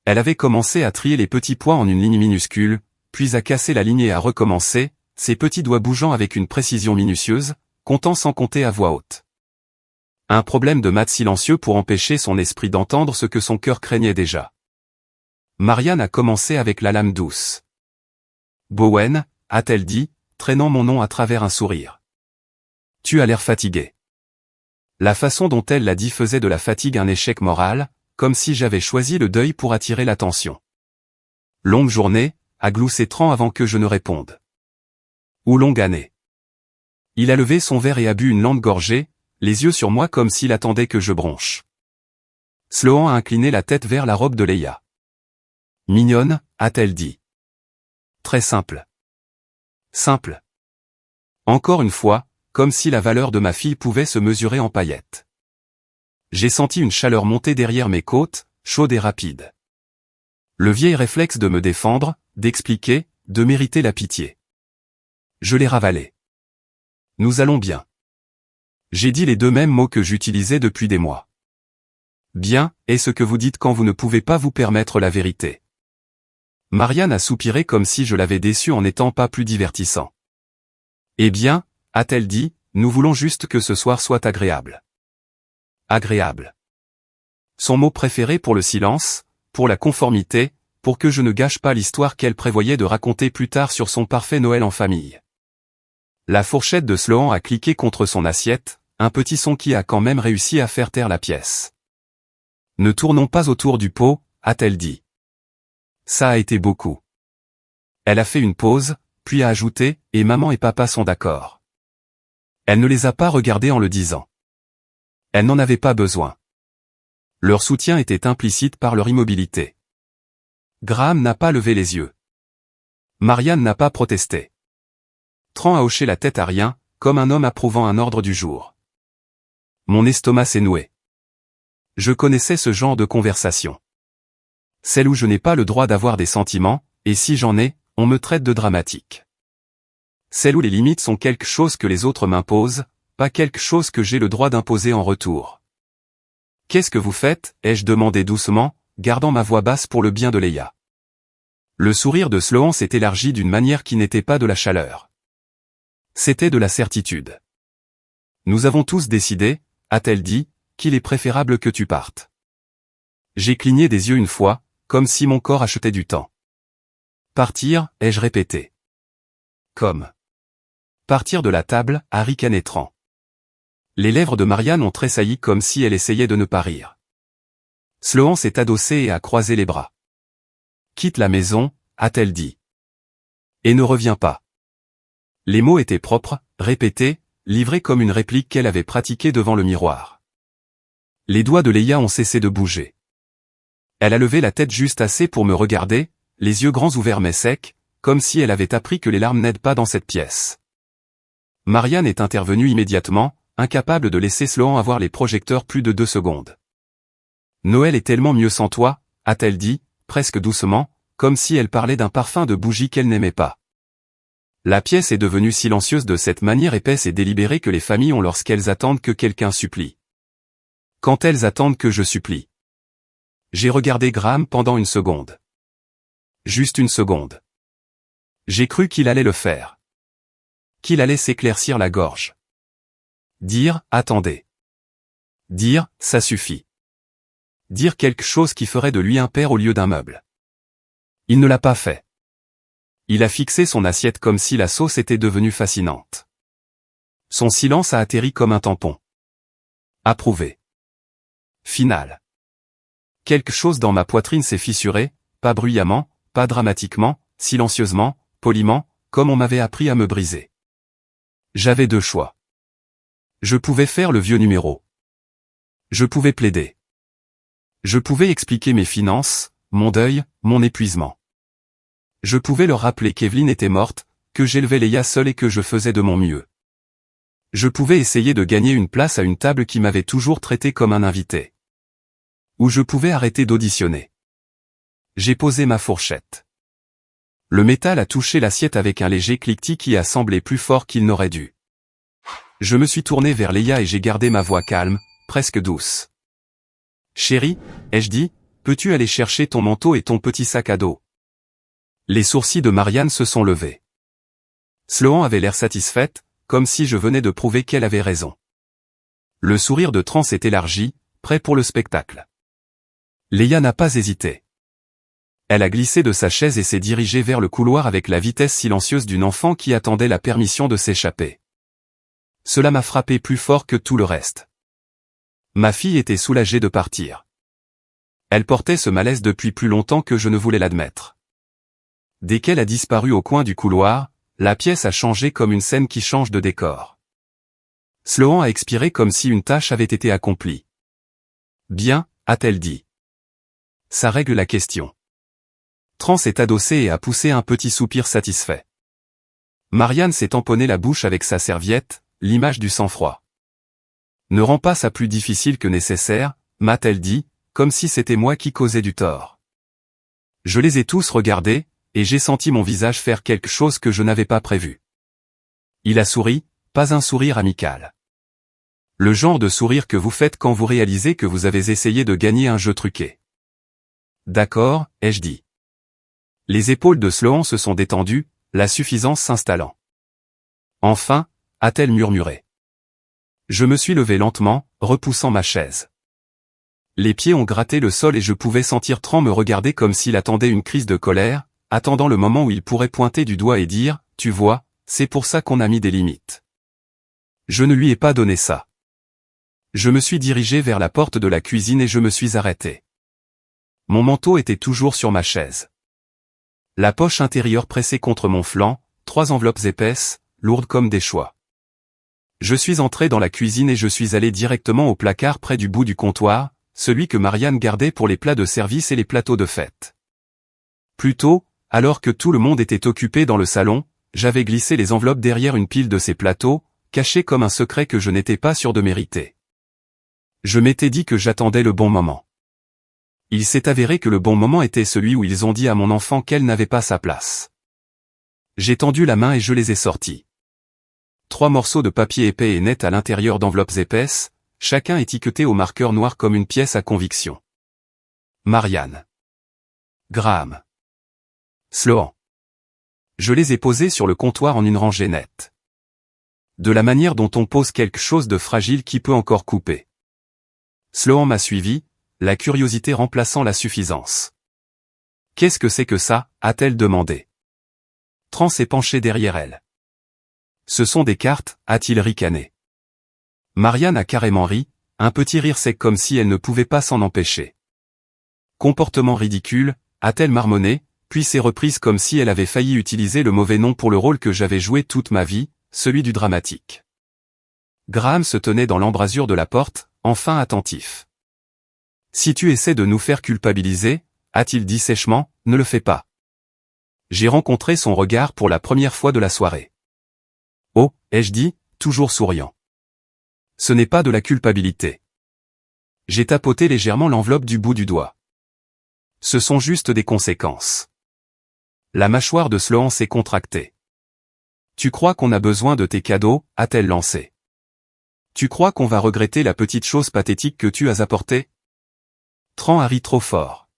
Elle avait commencé à trier les petits pois en une ligne minuscule, puis à casser la ligne et à recommencer, ses petits doigts bougeant avec une précision minutieuse, comptant sans compter à voix haute. Un problème de maths silencieux pour empêcher son esprit d'entendre ce que son cœur craignait déjà. Marianne a commencé avec la lame douce. Bowen, a-t-elle dit, traînant mon nom à travers un sourire. Tu as l'air fatigué. La façon dont elle l'a dit faisait de la fatigue un échec moral, comme si j'avais choisi le deuil pour attirer l'attention. Longue journée, a gloussé Tran avant que je ne réponde. Ou longue année. Il a levé son verre et a bu une lente gorgée, les yeux sur moi comme s'il attendait que je bronche. Sloan a incliné la tête vers la robe de Leia. Mignonne, a-t-elle dit. Très simple. Simple. Encore une fois, comme si la valeur de ma fille pouvait se mesurer en paillettes. J'ai senti une chaleur monter derrière mes côtes, chaude et rapide. Le vieil réflexe de me défendre, d'expliquer, de mériter la pitié. Je l'ai ravalé. Nous allons bien. J'ai dit les deux mêmes mots que j'utilisais depuis des mois. Bien, est ce que vous dites quand vous ne pouvez pas vous permettre la vérité. Marianne a soupiré comme si je l'avais déçue en n'étant pas plus divertissant. Eh bien, a-t-elle dit, nous voulons juste que ce soir soit agréable. Agréable. Son mot préféré pour le silence, pour la conformité, pour que je ne gâche pas l'histoire qu'elle prévoyait de raconter plus tard sur son parfait Noël en famille. La fourchette de Sloan a cliqué contre son assiette, un petit son qui a quand même réussi à faire taire la pièce. Ne tournons pas autour du pot, a-t-elle dit. Ça a été beaucoup. Elle a fait une pause, puis a ajouté, et maman et papa sont d'accord. Elle ne les a pas regardés en le disant. Elle n'en avait pas besoin. Leur soutien était implicite par leur immobilité. Graham n'a pas levé les yeux. Marianne n'a pas protesté. Tran a hoché la tête à rien, comme un homme approuvant un ordre du jour. Mon estomac s'est noué. Je connaissais ce genre de conversation. Celle où je n'ai pas le droit d'avoir des sentiments, et si j'en ai, on me traite de dramatique. Celle où les limites sont quelque chose que les autres m'imposent, pas quelque chose que j'ai le droit d'imposer en retour. Qu'est-ce que vous faites, ai-je demandé doucement, gardant ma voix basse pour le bien de Leia. Le sourire de Sloan s'est élargi d'une manière qui n'était pas de la chaleur. C'était de la certitude. Nous avons tous décidé, a-t-elle dit, qu'il est préférable que tu partes. J'ai cligné des yeux une fois, comme si mon corps achetait du temps. Partir, ai-je répété. Comme. Partir de la table, a ricané Tran. Les lèvres de Marianne ont tressailli comme si elle essayait de ne pas rire. Sloan s'est adossé et a croisé les bras. Quitte la maison, a-t-elle dit. Et ne reviens pas. Les mots étaient propres, répétés, livrés comme une réplique qu'elle avait pratiquée devant le miroir. Les doigts de Leia ont cessé de bouger. Elle a levé la tête juste assez pour me regarder, les yeux grands ouverts mais secs, comme si elle avait appris que les larmes n'aident pas dans cette pièce. Marianne est intervenue immédiatement, incapable de laisser Sloan avoir les projecteurs plus de 2 secondes. Noël est tellement mieux sans toi, a-t-elle dit, presque doucement, comme si elle parlait d'un parfum de bougie qu'elle n'aimait pas. La pièce est devenue silencieuse de cette manière épaisse et délibérée que les familles ont lorsqu'elles attendent que quelqu'un supplie. Quand elles attendent que je supplie. J'ai regardé Graham pendant une seconde. Juste une seconde. J'ai cru qu'il allait le faire. Qu'il allait s'éclaircir la gorge. Dire, attendez. Dire, ça suffit. Dire quelque chose qui ferait de lui un père au lieu d'un meuble. Il ne l'a pas fait. Il a fixé son assiette comme si la sauce était devenue fascinante. Son silence a atterri comme un tampon. Approuvé. Final. Quelque chose dans ma poitrine s'est fissuré, pas bruyamment, pas dramatiquement, silencieusement, poliment, comme on m'avait appris à me briser. J'avais 2 choix. Je pouvais faire le vieux numéro. Je pouvais plaider. Je pouvais expliquer mes finances, mon deuil, mon épuisement. Je pouvais leur rappeler qu'Evelyn était morte, que j'élevais Leia seule et que je faisais de mon mieux. Je pouvais essayer de gagner une place à une table qui m'avait toujours traité comme un invité. Ou je pouvais arrêter d'auditionner. J'ai posé ma fourchette. Le métal a touché l'assiette avec un léger cliquetis qui a semblé plus fort qu'il n'aurait dû. Je me suis tourné vers Leia et j'ai gardé ma voix calme, presque douce. Chérie, ai-je dit, peux-tu aller chercher ton manteau et ton petit sac à dos? Les sourcils de Marianne se sont levés. Sloan avait l'air satisfaite, comme si je venais de prouver qu'elle avait raison. Le sourire de Tran s'est élargi, prêt pour le spectacle. Leia n'a pas hésité. Elle a glissé de sa chaise et s'est dirigée vers le couloir avec la vitesse silencieuse d'une enfant qui attendait la permission de s'échapper. Cela m'a frappé plus fort que tout le reste. Ma fille était soulagée de partir. Elle portait ce malaise depuis plus longtemps que je ne voulais l'admettre. Dès qu'elle a disparu au coin du couloir, la pièce a changé comme une scène qui change de décor. Sloan a expiré comme si une tâche avait été accomplie. Bien, a-t-elle dit. Ça règle la question. Tran s'est adossé et a poussé un petit soupir satisfait. Marianne s'est tamponné la bouche avec sa serviette, l'image du sang-froid. Ne rends pas ça plus difficile que nécessaire, m'a-t-elle dit, comme si c'était moi qui causais du tort. Je les ai tous regardés, et j'ai senti mon visage faire quelque chose que je n'avais pas prévu. Il a souri, pas un sourire amical. Le genre de sourire que vous faites quand vous réalisez que vous avez essayé de gagner un jeu truqué. D'accord, ai-je dit. Les épaules de Sloan se sont détendues, la suffisance s'installant. Enfin, a-t-elle murmuré. Je me suis levé lentement, repoussant ma chaise. Les pieds ont gratté le sol et je pouvais sentir Tran me regarder comme s'il attendait une crise de colère, attendant le moment où il pourrait pointer du doigt et dire, tu vois, c'est pour ça qu'on a mis des limites. Je ne lui ai pas donné ça. Je me suis dirigé vers la porte de la cuisine et je me suis arrêté. Mon manteau était toujours sur ma chaise. La poche intérieure pressée contre mon flanc, 3 enveloppes épaisses, lourdes comme des choix. Je suis entré dans la cuisine et je suis allé directement au placard près du bout du comptoir, celui que Marianne gardait pour les plats de service et les plateaux de fête. Plus tôt, alors que tout le monde était occupé dans le salon, j'avais glissé les enveloppes derrière une pile de ces plateaux, cachés comme un secret que je n'étais pas sûr de mériter. Je m'étais dit que j'attendais le bon moment. Il s'est avéré que le bon moment était celui où ils ont dit à mon enfant qu'elle n'avait pas sa place. J'ai tendu la main et je les ai sortis. 3 morceaux de papier épais et net à l'intérieur d'enveloppes épaisses, chacun étiqueté au marqueur noir comme une pièce à conviction. Marianne. Graham. Sloan. Je les ai posés sur le comptoir en une rangée nette. De la manière dont on pose quelque chose de fragile qui peut encore couper. Sloan m'a suivi, la curiosité remplaçant la suffisance. Qu'est-ce que c'est que ça, a-t-elle demandé. Tran s'est penché derrière elle. Ce sont des cartes, a-t-il ricané. Marianne a carrément ri, un petit rire sec comme si elle ne pouvait pas s'en empêcher. Comportement ridicule, a-t-elle marmonné, puis s'est reprise comme si elle avait failli utiliser le mauvais nom pour le rôle que j'avais joué toute ma vie, celui du dramatique. Graham se tenait dans l'embrasure de la porte, enfin attentif. Si tu essaies de nous faire culpabiliser, a-t-il dit sèchement, ne le fais pas. J'ai rencontré son regard pour la première fois de la soirée. Oh, ai-je dit, toujours souriant. Ce n'est pas de la culpabilité. J'ai tapoté légèrement l'enveloppe du bout du doigt. Ce sont juste des conséquences. La mâchoire de Sloan s'est contractée. Tu crois qu'on a besoin de tes cadeaux, a-t-elle lancé. Tu crois qu'on va regretter la petite chose pathétique que tu as apportée? Tran a ri trop fort.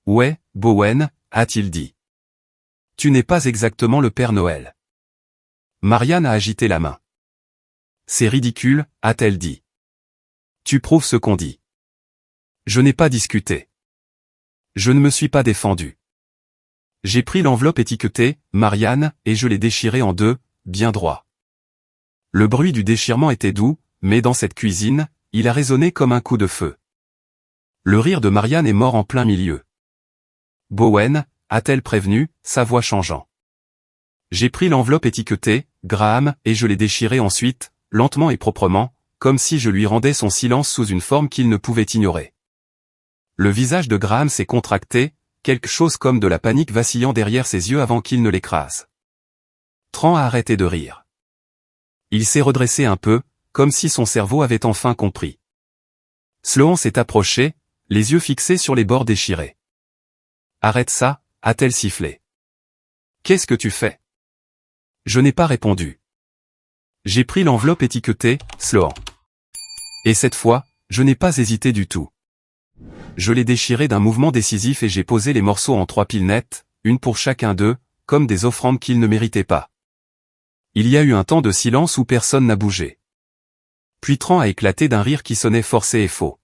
Ouais, Bowen, a-t-il dit. Tu n'es pas exactement le Père Noël. Marianne a agité la main. C'est ridicule, a-t-elle dit. Tu prouves ce qu'on dit. Je n'ai pas discuté. Je ne me suis pas défendu. J'ai pris l'enveloppe étiquetée, Marianne, et je l'ai déchirée en 2, bien droit. Le bruit du déchirement était doux, mais dans cette cuisine, il a résonné comme un coup de feu. Le rire de Marianne est mort en plein milieu. Bowen, a-t-elle prévenu, sa voix changeant. J'ai pris l'enveloppe étiquetée, Graham, et je l'ai déchirée ensuite, lentement et proprement, comme si je lui rendais son silence sous une forme qu'il ne pouvait ignorer. Le visage de Graham s'est contracté, quelque chose comme de la panique vacillant derrière ses yeux avant qu'il ne l'écrase. Tran a arrêté de rire. Il s'est redressé un peu, comme si son cerveau avait enfin compris. Sloan s'est approché, les yeux fixés sur les bords déchirés. Arrête ça, a-t-elle sifflé. Qu'est-ce que tu fais? Je n'ai pas répondu. J'ai pris l'enveloppe étiquetée « Sloan ». Et cette fois, je n'ai pas hésité du tout. Je l'ai déchiré d'un mouvement décisif et j'ai posé les morceaux en 3 piles nettes, une pour chacun d'eux, comme des offrandes qu'ils ne méritaient pas. Il y a eu un temps de silence où personne n'a bougé. Puis Tran a éclaté d'un rire qui sonnait forcé et faux.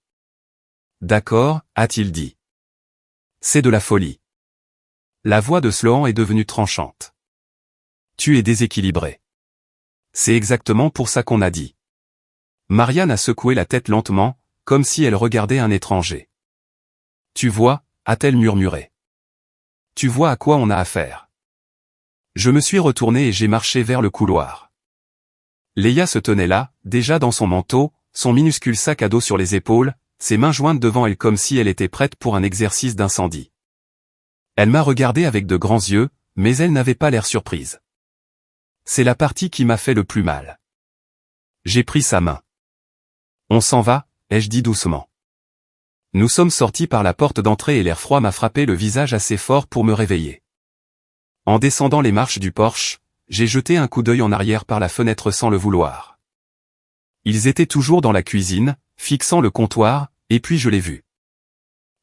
D'accord, a-t-il dit. C'est de la folie. La voix de Sloan est devenue tranchante. Tu es déséquilibré. C'est exactement pour ça qu'on a dit. Marianne a secoué la tête lentement, comme si elle regardait un étranger. Tu vois, a-t-elle murmuré. Tu vois à quoi on a affaire. Je me suis retourné et j'ai marché vers le couloir. Leia se tenait là, déjà dans son manteau, son minuscule sac à dos sur les épaules, ses mains jointes devant elle comme si elle était prête pour un exercice d'incendie. Elle m'a regardé avec de grands yeux, mais elle n'avait pas l'air surprise. C'est la partie qui m'a fait le plus mal. J'ai pris sa main. On s'en va, ai-je dit doucement. Nous sommes sortis par la porte d'entrée et l'air froid m'a frappé le visage assez fort pour me réveiller. En descendant les marches du porche, j'ai jeté un coup d'œil en arrière par la fenêtre sans le vouloir. Ils étaient toujours dans la cuisine, fixant le comptoir, et puis je l'ai vu.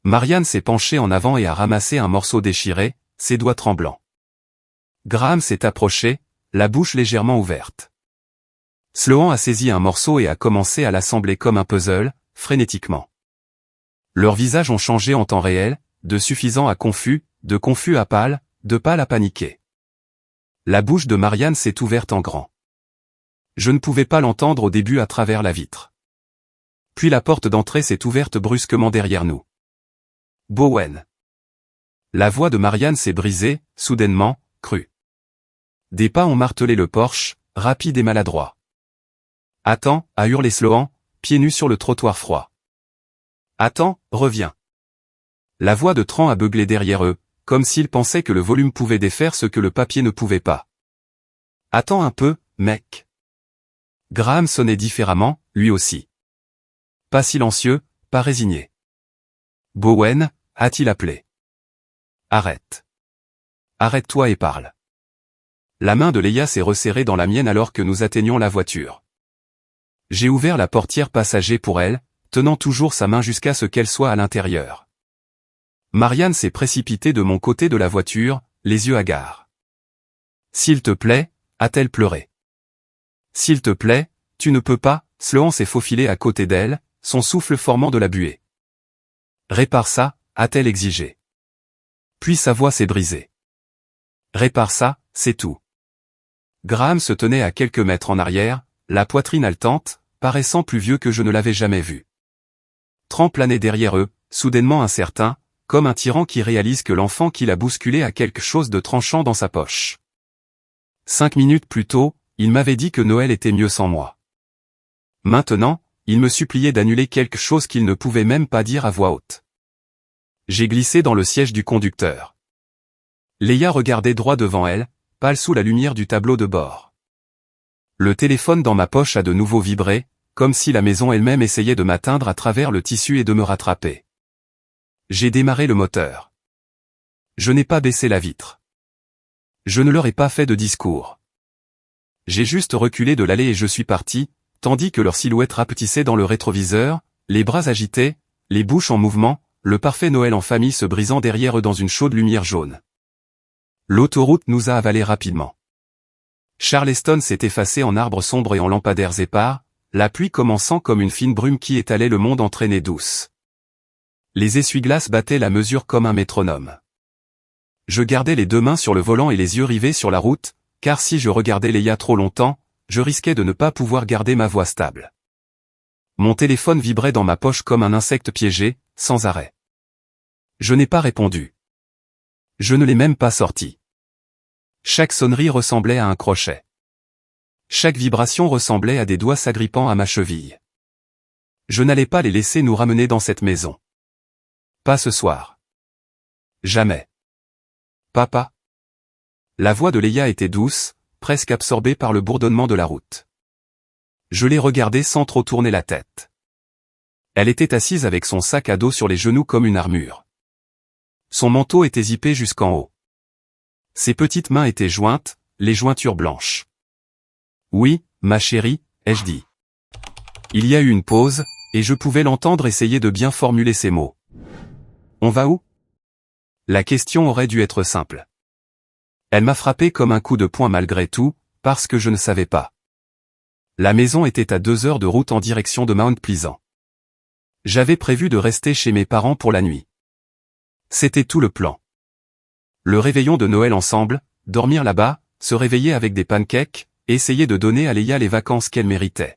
Marianne s'est penchée en avant et a ramassé un morceau déchiré, ses doigts tremblants. Graham s'est approché, la bouche légèrement ouverte. Sloan a saisi un morceau et a commencé à l'assembler comme un puzzle, frénétiquement. Leurs visages ont changé en temps réel, de suffisant à confus, de confus à pâle, de pâle à paniqué. La bouche de Marianne s'est ouverte en grand. Je ne pouvais pas l'entendre au début à travers la vitre. Puis la porte d'entrée s'est ouverte brusquement derrière nous. Bowen. La voix de Marianne s'est brisée, soudainement, crue. Des pas ont martelé le porche, rapides et maladroits. Attends, a hurlé Sloan, pieds nus sur le trottoir froid. Attends, reviens. La voix de Tran a beuglé derrière eux, comme s'ils pensaient que le volume pouvait défaire ce que le papier ne pouvait pas. Attends un peu, mec. Graham sonnait différemment, lui aussi. Pas silencieux, pas résigné. Bowen, a-t-il appelé. Arrête. Arrête-toi et parle. La main de Leia s'est resserrée dans la mienne alors que nous atteignions la voiture. J'ai ouvert la portière passager pour elle, tenant toujours sa main jusqu'à ce qu'elle soit à l'intérieur. Marianne s'est précipitée de mon côté de la voiture, les yeux hagards. S'il te plaît, a-t-elle pleuré. S'il te plaît, tu ne peux pas, Sloan s'est faufilé à côté d'elle, son souffle formant de la buée. Répare ça, a-t-elle exigé. Puis sa voix s'est brisée. Répare ça, c'est tout. Graham se tenait à quelques mètres en arrière, la poitrine haletante, paraissant plus vieux que je ne l'avais jamais vu. Tran planait derrière eux, soudainement incertain, comme un tyran qui réalise que l'enfant qui l'a bousculé a quelque chose de tranchant dans sa poche. 5 minutes plus tôt, il m'avait dit que Noël était mieux sans moi. Maintenant, il me suppliait d'annuler quelque chose qu'il ne pouvait même pas dire à voix haute. J'ai glissé dans le siège du conducteur. Leia regardait droit devant elle, pâle sous la lumière du tableau de bord. Le téléphone dans ma poche a de nouveau vibré, comme si la maison elle-même essayait de m'atteindre à travers le tissu et de me rattraper. J'ai démarré le moteur. Je n'ai pas baissé la vitre. Je ne leur ai pas fait de discours. J'ai juste reculé de l'allée et je suis parti, tandis que leur silhouette rapetissait dans le rétroviseur, les bras agités, les bouches en mouvement, le parfait Noël en famille se brisant derrière eux dans une chaude lumière jaune. L'autoroute nous a avalés rapidement. Charleston s'est effacé en arbres sombres et en lampadaires épars, la pluie commençant comme une fine brume qui étalait le monde en traînées douces. Les essuie-glaces battaient la mesure comme un métronome. Je gardais les 2 mains sur le volant et les yeux rivés sur la route, car si je regardais Leia trop longtemps, je risquais de ne pas pouvoir garder ma voix stable. Mon téléphone vibrait dans ma poche comme un insecte piégé, sans arrêt. Je n'ai pas répondu. Je ne l'ai même pas sorti. Chaque sonnerie ressemblait à un crochet. Chaque vibration ressemblait à des doigts s'agrippant à ma cheville. Je n'allais pas les laisser nous ramener dans cette maison. Pas ce soir. Jamais. Papa. La voix de Leia était douce, presque absorbée par le bourdonnement de la route. Je l'ai regardée sans trop tourner la tête. Elle était assise avec son sac à dos sur les genoux comme une armure. Son manteau était zippé jusqu'en haut. Ses petites mains étaient jointes, les jointures blanches. Oui, ma chérie, ai-je dit. Il y a eu une pause, et je pouvais l'entendre essayer de bien formuler ses mots. On va où? La question aurait dû être simple. Elle m'a frappé comme un coup de poing malgré tout, parce que je ne savais pas. La maison était à 2 heures de route en direction de Mount Pleasant. J'avais prévu de rester chez mes parents pour la nuit. C'était tout le plan. Le réveillon de Noël ensemble, dormir là-bas, se réveiller avec des pancakes, et essayer de donner à Leia les vacances qu'elle méritait.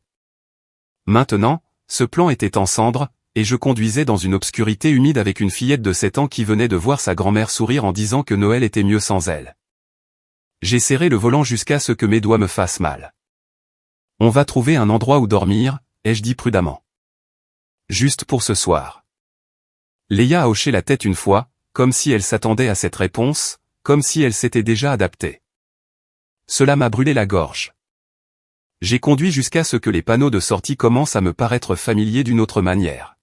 Maintenant, ce plan était en cendres, et je conduisais dans une obscurité humide avec une fillette de 7 ans qui venait de voir sa grand-mère sourire en disant que Noël était mieux sans elle. J'ai serré le volant jusqu'à ce que mes doigts me fassent mal. On va trouver un endroit où dormir, ai-je dit prudemment. Juste pour ce soir. Leia a hoché la tête une fois, comme si elle s'attendait à cette réponse, comme si elle s'était déjà adaptée. Cela m'a brûlé la gorge. J'ai conduit jusqu'à ce que les panneaux de sortie commencent à me paraître familiers d'une autre manière.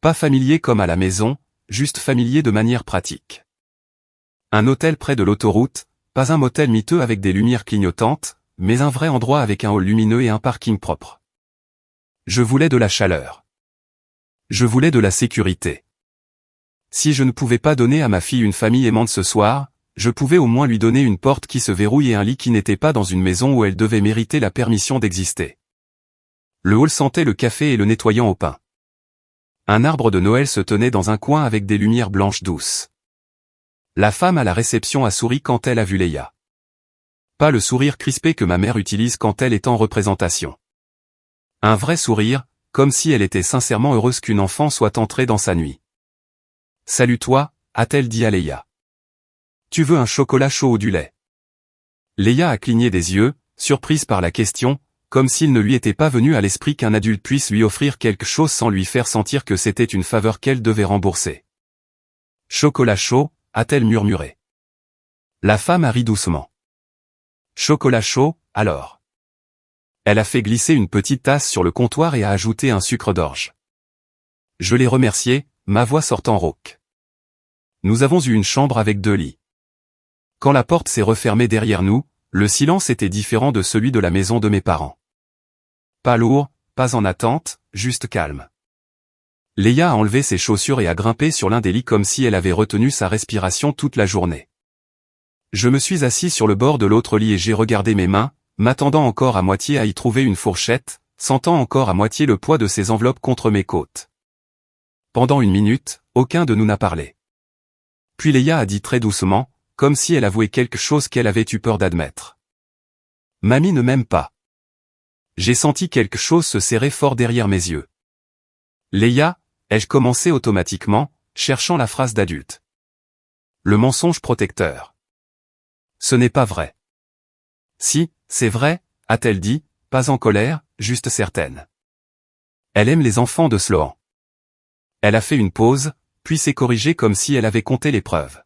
Pas familiers comme à la maison, juste familiers de manière pratique. Un hôtel près de l'autoroute, pas un motel miteux avec des lumières clignotantes, mais un vrai endroit avec un hall lumineux et un parking propre. Je voulais de la chaleur. Je voulais de la sécurité. Si je ne pouvais pas donner à ma fille une famille aimante ce soir, je pouvais au moins lui donner une porte qui se verrouille et un lit qui n'était pas dans une maison où elle devait mériter la permission d'exister. Le hall sentait le café et le nettoyant au pain. Un arbre de Noël se tenait dans un coin avec des lumières blanches douces. La femme à la réception a souri quand elle a vu Leia. Pas le sourire crispé que ma mère utilise quand elle est en représentation. Un vrai sourire, comme si elle était sincèrement heureuse qu'une enfant soit entrée dans sa nuit. « Salut toi », a-t-elle dit à Leia. « Tu veux un chocolat chaud ou du lait ?» Leia a cligné des yeux, surprise par la question, comme s'il ne lui était pas venu à l'esprit qu'un adulte puisse lui offrir quelque chose sans lui faire sentir que c'était une faveur qu'elle devait rembourser. « Chocolat chaud », a-t-elle murmuré. La femme a ri doucement. « Chocolat chaud, alors ?» Elle a fait glisser une petite tasse sur le comptoir et a ajouté un sucre d'orge. Je l'ai remercié, ma voix sortant rauque. Nous avons eu une chambre avec 2 lits. Quand la porte s'est refermée derrière nous, le silence était différent de celui de la maison de mes parents. Pas lourd, pas en attente, juste calme. Leia a enlevé ses chaussures et a grimpé sur l'un des lits comme si elle avait retenu sa respiration toute la journée. Je me suis assis sur le bord de l'autre lit et j'ai regardé mes mains, m'attendant encore à moitié à y trouver une fourchette, sentant encore à moitié le poids de ces enveloppes contre mes côtes. Pendant 1 minute, aucun de nous n'a parlé. Puis Leia a dit très doucement, comme si elle avouait quelque chose qu'elle avait eu peur d'admettre. « Mamie ne m'aime pas. » J'ai senti quelque chose se serrer fort derrière mes yeux. « Leia », ai-je commencé automatiquement, cherchant la phrase d'adulte. Le mensonge protecteur. Ce n'est pas vrai. Si, c'est vrai, a-t-elle dit, pas en colère, juste certaine. Elle aime les enfants de Sloan. Elle a fait une pause, puis s'est corrigée comme si elle avait compté les preuves.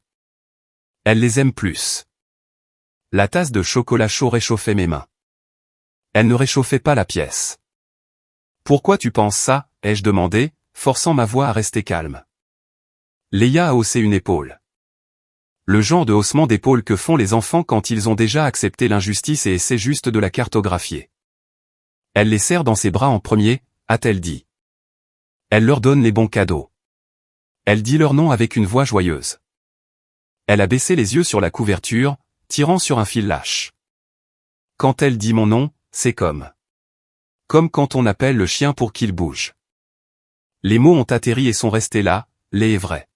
Elle les aime plus. La tasse de chocolat chaud réchauffait mes mains. Elle ne réchauffait pas la pièce. Pourquoi tu penses ça, ai-je demandé, forçant ma voix à rester calme. Leia a haussé une épaule. Le genre de haussement d'épaule que font les enfants quand ils ont déjà accepté l'injustice et essaient juste de la cartographier. Elle les serre dans ses bras en premier, a-t-elle dit. Elle leur donne les bons cadeaux. Elle dit leur nom avec une voix joyeuse. Elle a baissé les yeux sur la couverture, tirant sur un fil lâche. Quand elle dit mon nom, c'est comme quand on appelle le chien pour qu'il bouge. Les mots ont atterri et sont restés là, laid et vrai.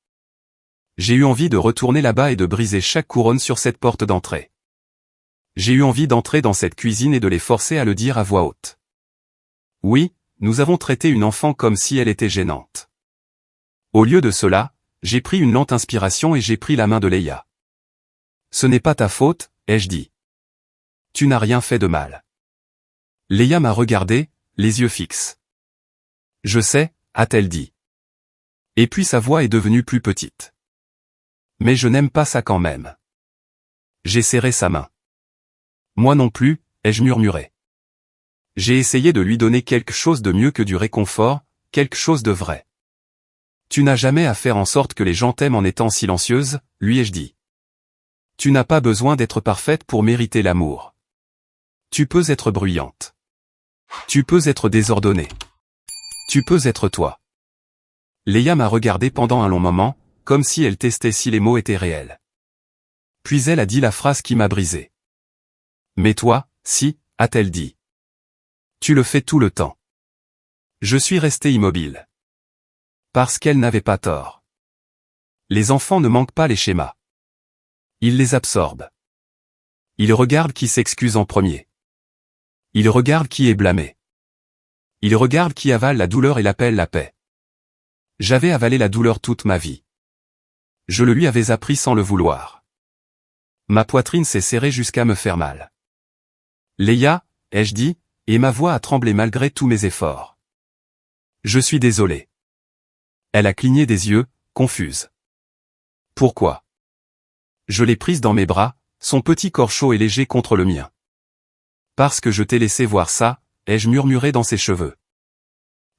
J'ai eu envie de retourner là-bas et de briser chaque couronne sur cette porte d'entrée. J'ai eu envie d'entrer dans cette cuisine et de les forcer à le dire à voix haute. Oui, nous avons traité une enfant comme si elle était gênante. Au lieu de cela, j'ai pris une lente inspiration et j'ai pris la main de Leia. Ce n'est pas ta faute, ai-je dit. Tu n'as rien fait de mal. Leia m'a regardé, les yeux fixes. Je sais, a-t-elle dit. Et puis sa voix est devenue plus petite. Mais je n'aime pas ça quand même. J'ai serré sa main. Moi non plus, ai-je murmuré. J'ai essayé de lui donner quelque chose de mieux que du réconfort, quelque chose de vrai. Tu n'as jamais à faire en sorte que les gens t'aiment en étant silencieuse, lui ai-je dit. Tu n'as pas besoin d'être parfaite pour mériter l'amour. Tu peux être bruyante. Tu peux être désordonnée. Tu peux être toi. Leia m'a regardé pendant un long moment, comme si elle testait si les mots étaient réels. Puis elle a dit la phrase qui m'a brisé. Mais toi, si, a-t-elle dit. Tu le fais tout le temps. Je suis resté immobile. Parce qu'elle n'avait pas tort. Les enfants ne manquent pas les schémas. Ils les absorbent. Ils regardent qui s'excuse en premier. Ils regardent qui est blâmé. Ils regardent qui avale la douleur et l'appelle la paix. J'avais avalé la douleur toute ma vie. Je le lui avais appris sans le vouloir. Ma poitrine s'est serrée jusqu'à me faire mal. Leia, ai-je dit, et ma voix a tremblé malgré tous mes efforts. Je suis désolé. Elle a cligné des yeux, confuse. Pourquoi? Je l'ai prise dans mes bras, son petit corps chaud et léger contre le mien. Parce que je t'ai laissé voir ça, ai-je murmuré dans ses cheveux.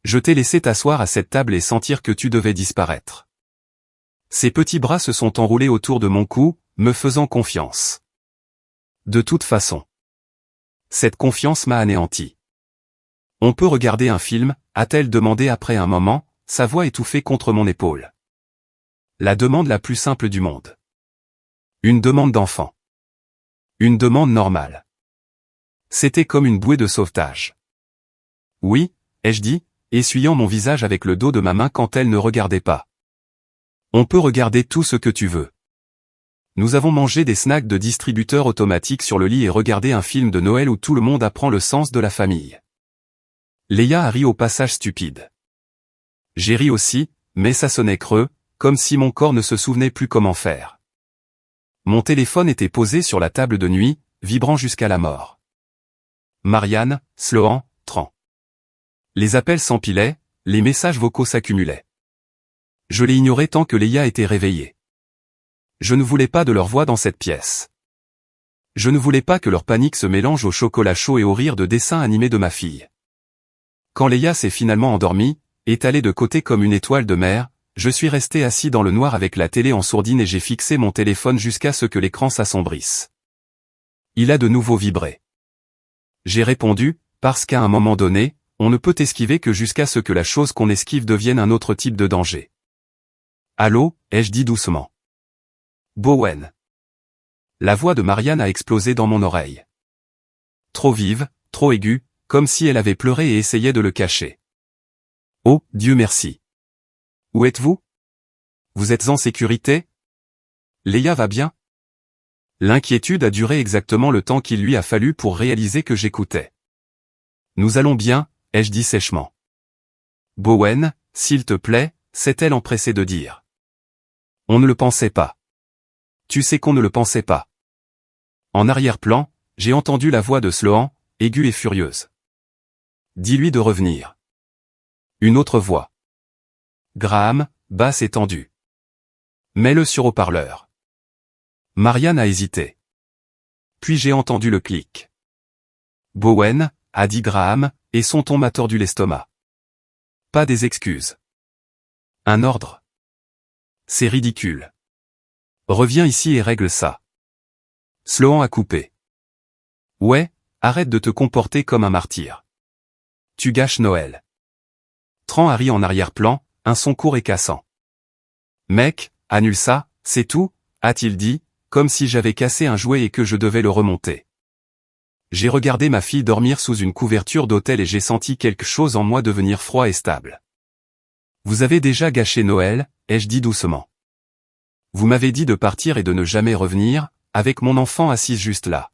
Je t'ai laissé t'asseoir à cette table et sentir que tu devais disparaître. Ses petits bras se sont enroulés autour de mon cou, me faisant confiance. De toute façon. Cette confiance m'a anéanti. On peut regarder un film, a-t-elle demandé après un moment, sa voix étouffée contre mon épaule. La demande la plus simple du monde. Une demande d'enfant. Une demande normale. C'était comme une bouée de sauvetage. Oui, ai-je dit, essuyant mon visage avec le dos de ma main quand elle ne regardait pas. On peut regarder tout ce que tu veux. Nous avons mangé des snacks de distributeur automatique sur le lit et regardé un film de Noël où tout le monde apprend le sens de la famille. Leia a ri au passage stupide. J'ai ri aussi, mais ça sonnait creux, comme si mon corps ne se souvenait plus comment faire. Mon téléphone était posé sur la table de nuit, vibrant jusqu'à la mort. Marianne, Sloan, Tran. Les appels s'empilaient, les messages vocaux s'accumulaient. Je les ignorais tant que Leia était réveillée. Je ne voulais pas de leur voix dans cette pièce. Je ne voulais pas que leur panique se mélange au chocolat chaud et au rire de dessin animé de ma fille. Quand Leia s'est finalement endormie, étalée de côté comme une étoile de mer, je suis resté assis dans le noir avec la télé en sourdine et j'ai fixé mon téléphone jusqu'à ce que l'écran s'assombrisse. Il a de nouveau vibré. J'ai répondu, parce qu'à un moment donné, on ne peut esquiver que jusqu'à ce que la chose qu'on esquive devienne un autre type de danger. Allô, ai-je dit doucement. Bowen. La voix de Marianne a explosé dans mon oreille. Trop vive, trop aiguë, comme si elle avait pleuré et essayait de le cacher. Oh, Dieu merci. Où êtes-vous? Vous êtes en sécurité? Leia va bien? L'inquiétude a duré exactement le temps qu'il lui a fallu pour réaliser que j'écoutais. Nous allons bien, ai-je dit sèchement. Bowen, s'il te plaît, s'est-elle empressée de dire. On ne le pensait pas. Tu sais qu'on ne le pensait pas. En arrière-plan, j'ai entendu la voix de Sloan, aiguë et furieuse. Dis-lui de revenir. Une autre voix. Graham, basse et tendue. Mets-le sur haut-parleur. Marianne a hésité. Puis j'ai entendu le clic. Bowen, a dit Graham, et son ton m'a tordu l'estomac. Pas des excuses. Un ordre. C'est ridicule. Reviens ici et règle ça. Sloan a coupé. Ouais, arrête de te comporter comme un martyr. Tu gâches Noël. Tran a ri en arrière-plan, un son court et cassant. Mec, annule ça, c'est tout, a-t-il dit, comme si j'avais cassé un jouet et que je devais le remonter. J'ai regardé ma fille dormir sous une couverture d'autel et j'ai senti quelque chose en moi devenir froid et stable. Vous avez déjà gâché Noël, ai-je dit doucement. Vous m'avez dit de partir et de ne jamais revenir, avec mon enfant assise juste là.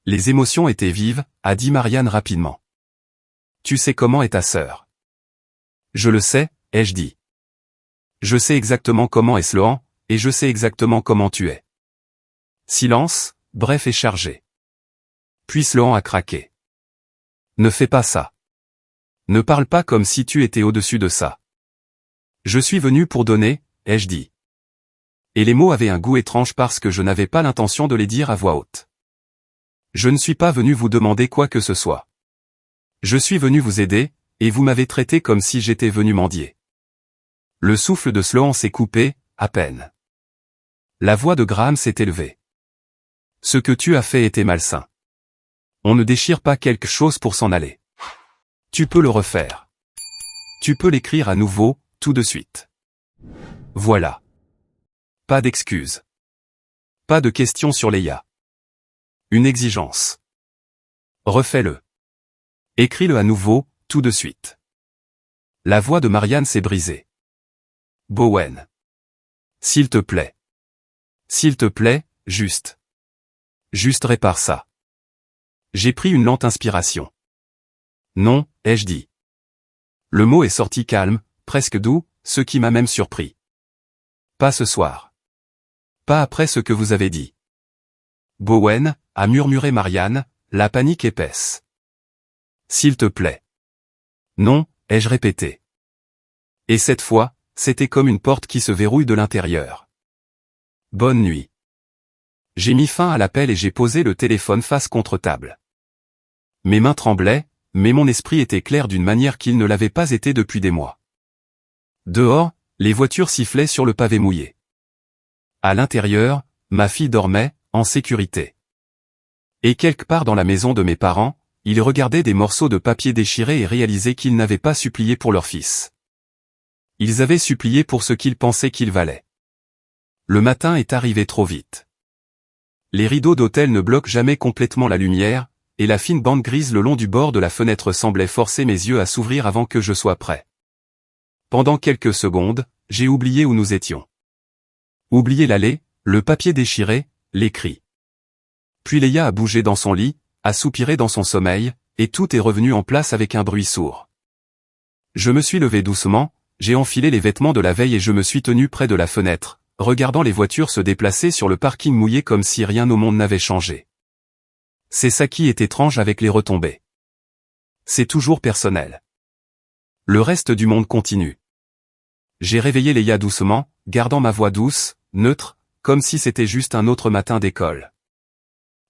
Les émotions étaient vives, a dit Marianne rapidement. Tu sais comment est ta sœur. Je le sais, ai-je dit. Je sais exactement comment est Sloan, et je sais exactement comment tu es. Silence, bref et chargé. Puis Sloan a craqué. Ne fais pas ça. Ne parle pas comme si tu étais au-dessus de ça. Je suis venu pour donner, ai-je dit. Et les mots avaient un goût étrange parce que je n'avais pas l'intention de les dire à voix haute. Je ne suis pas venu vous demander quoi que ce soit. Je suis venu vous aider, et vous m'avez traité comme si j'étais venu mendier. Le souffle de Sloan s'est coupé, à peine. La voix de Graham s'est élevée. Ce que tu as fait était malsain. On ne déchire pas quelque chose pour s'en aller. Tu peux le refaire. Tu peux l'écrire à nouveau, tout de suite. Voilà. Pas d'excuses. Pas de questions sur Leia. Une exigence. Refais-le. Écris-le à nouveau, tout de suite. La voix de Marianne s'est brisée. Bowen. S'il te plaît. S'il te plaît, juste. Juste répare ça. J'ai pris une lente inspiration. Non, ai-je dit. Le mot est sorti calme, presque doux, ce qui m'a même surpris. Pas ce soir. Pas après ce que vous avez dit. Bowen, a murmuré Marianne, la panique épaisse. S'il te plaît. Non, ai-je répété. Et cette fois, c'était comme une porte qui se verrouille de l'intérieur. Bonne nuit. J'ai mis fin à l'appel et j'ai posé le téléphone face contre table. Mes mains tremblaient, mais mon esprit était clair d'une manière qu'il ne l'avait pas été depuis des mois. Dehors, les voitures sifflaient sur le pavé mouillé. À l'intérieur, ma fille dormait, en sécurité. Et quelque part dans la maison de mes parents, ils regardaient des morceaux de papier déchirés et réalisaient qu'ils n'avaient pas supplié pour leur fils. Ils avaient supplié pour ce qu'ils pensaient qu'il valait. Le matin est arrivé trop vite. Les rideaux d'hôtel ne bloquent jamais complètement la lumière, et la fine bande grise le long du bord de la fenêtre semblait forcer mes yeux à s'ouvrir avant que je sois prêt. Pendant quelques secondes, j'ai oublié où nous étions. Oublié l'allée, le papier déchiré, les cris. Puis Leia a bougé dans son lit, a soupiré dans son sommeil, et tout est revenu en place avec un bruit sourd. Je me suis levé doucement, j'ai enfilé les vêtements de la veille et je me suis tenu près de la fenêtre, regardant les voitures se déplacer sur le parking mouillé comme si rien au monde n'avait changé. C'est ça qui est étrange avec les retombées. C'est toujours personnel. Le reste du monde continue. J'ai réveillé Leia doucement, gardant ma voix douce, neutre, comme si c'était juste un autre matin d'école.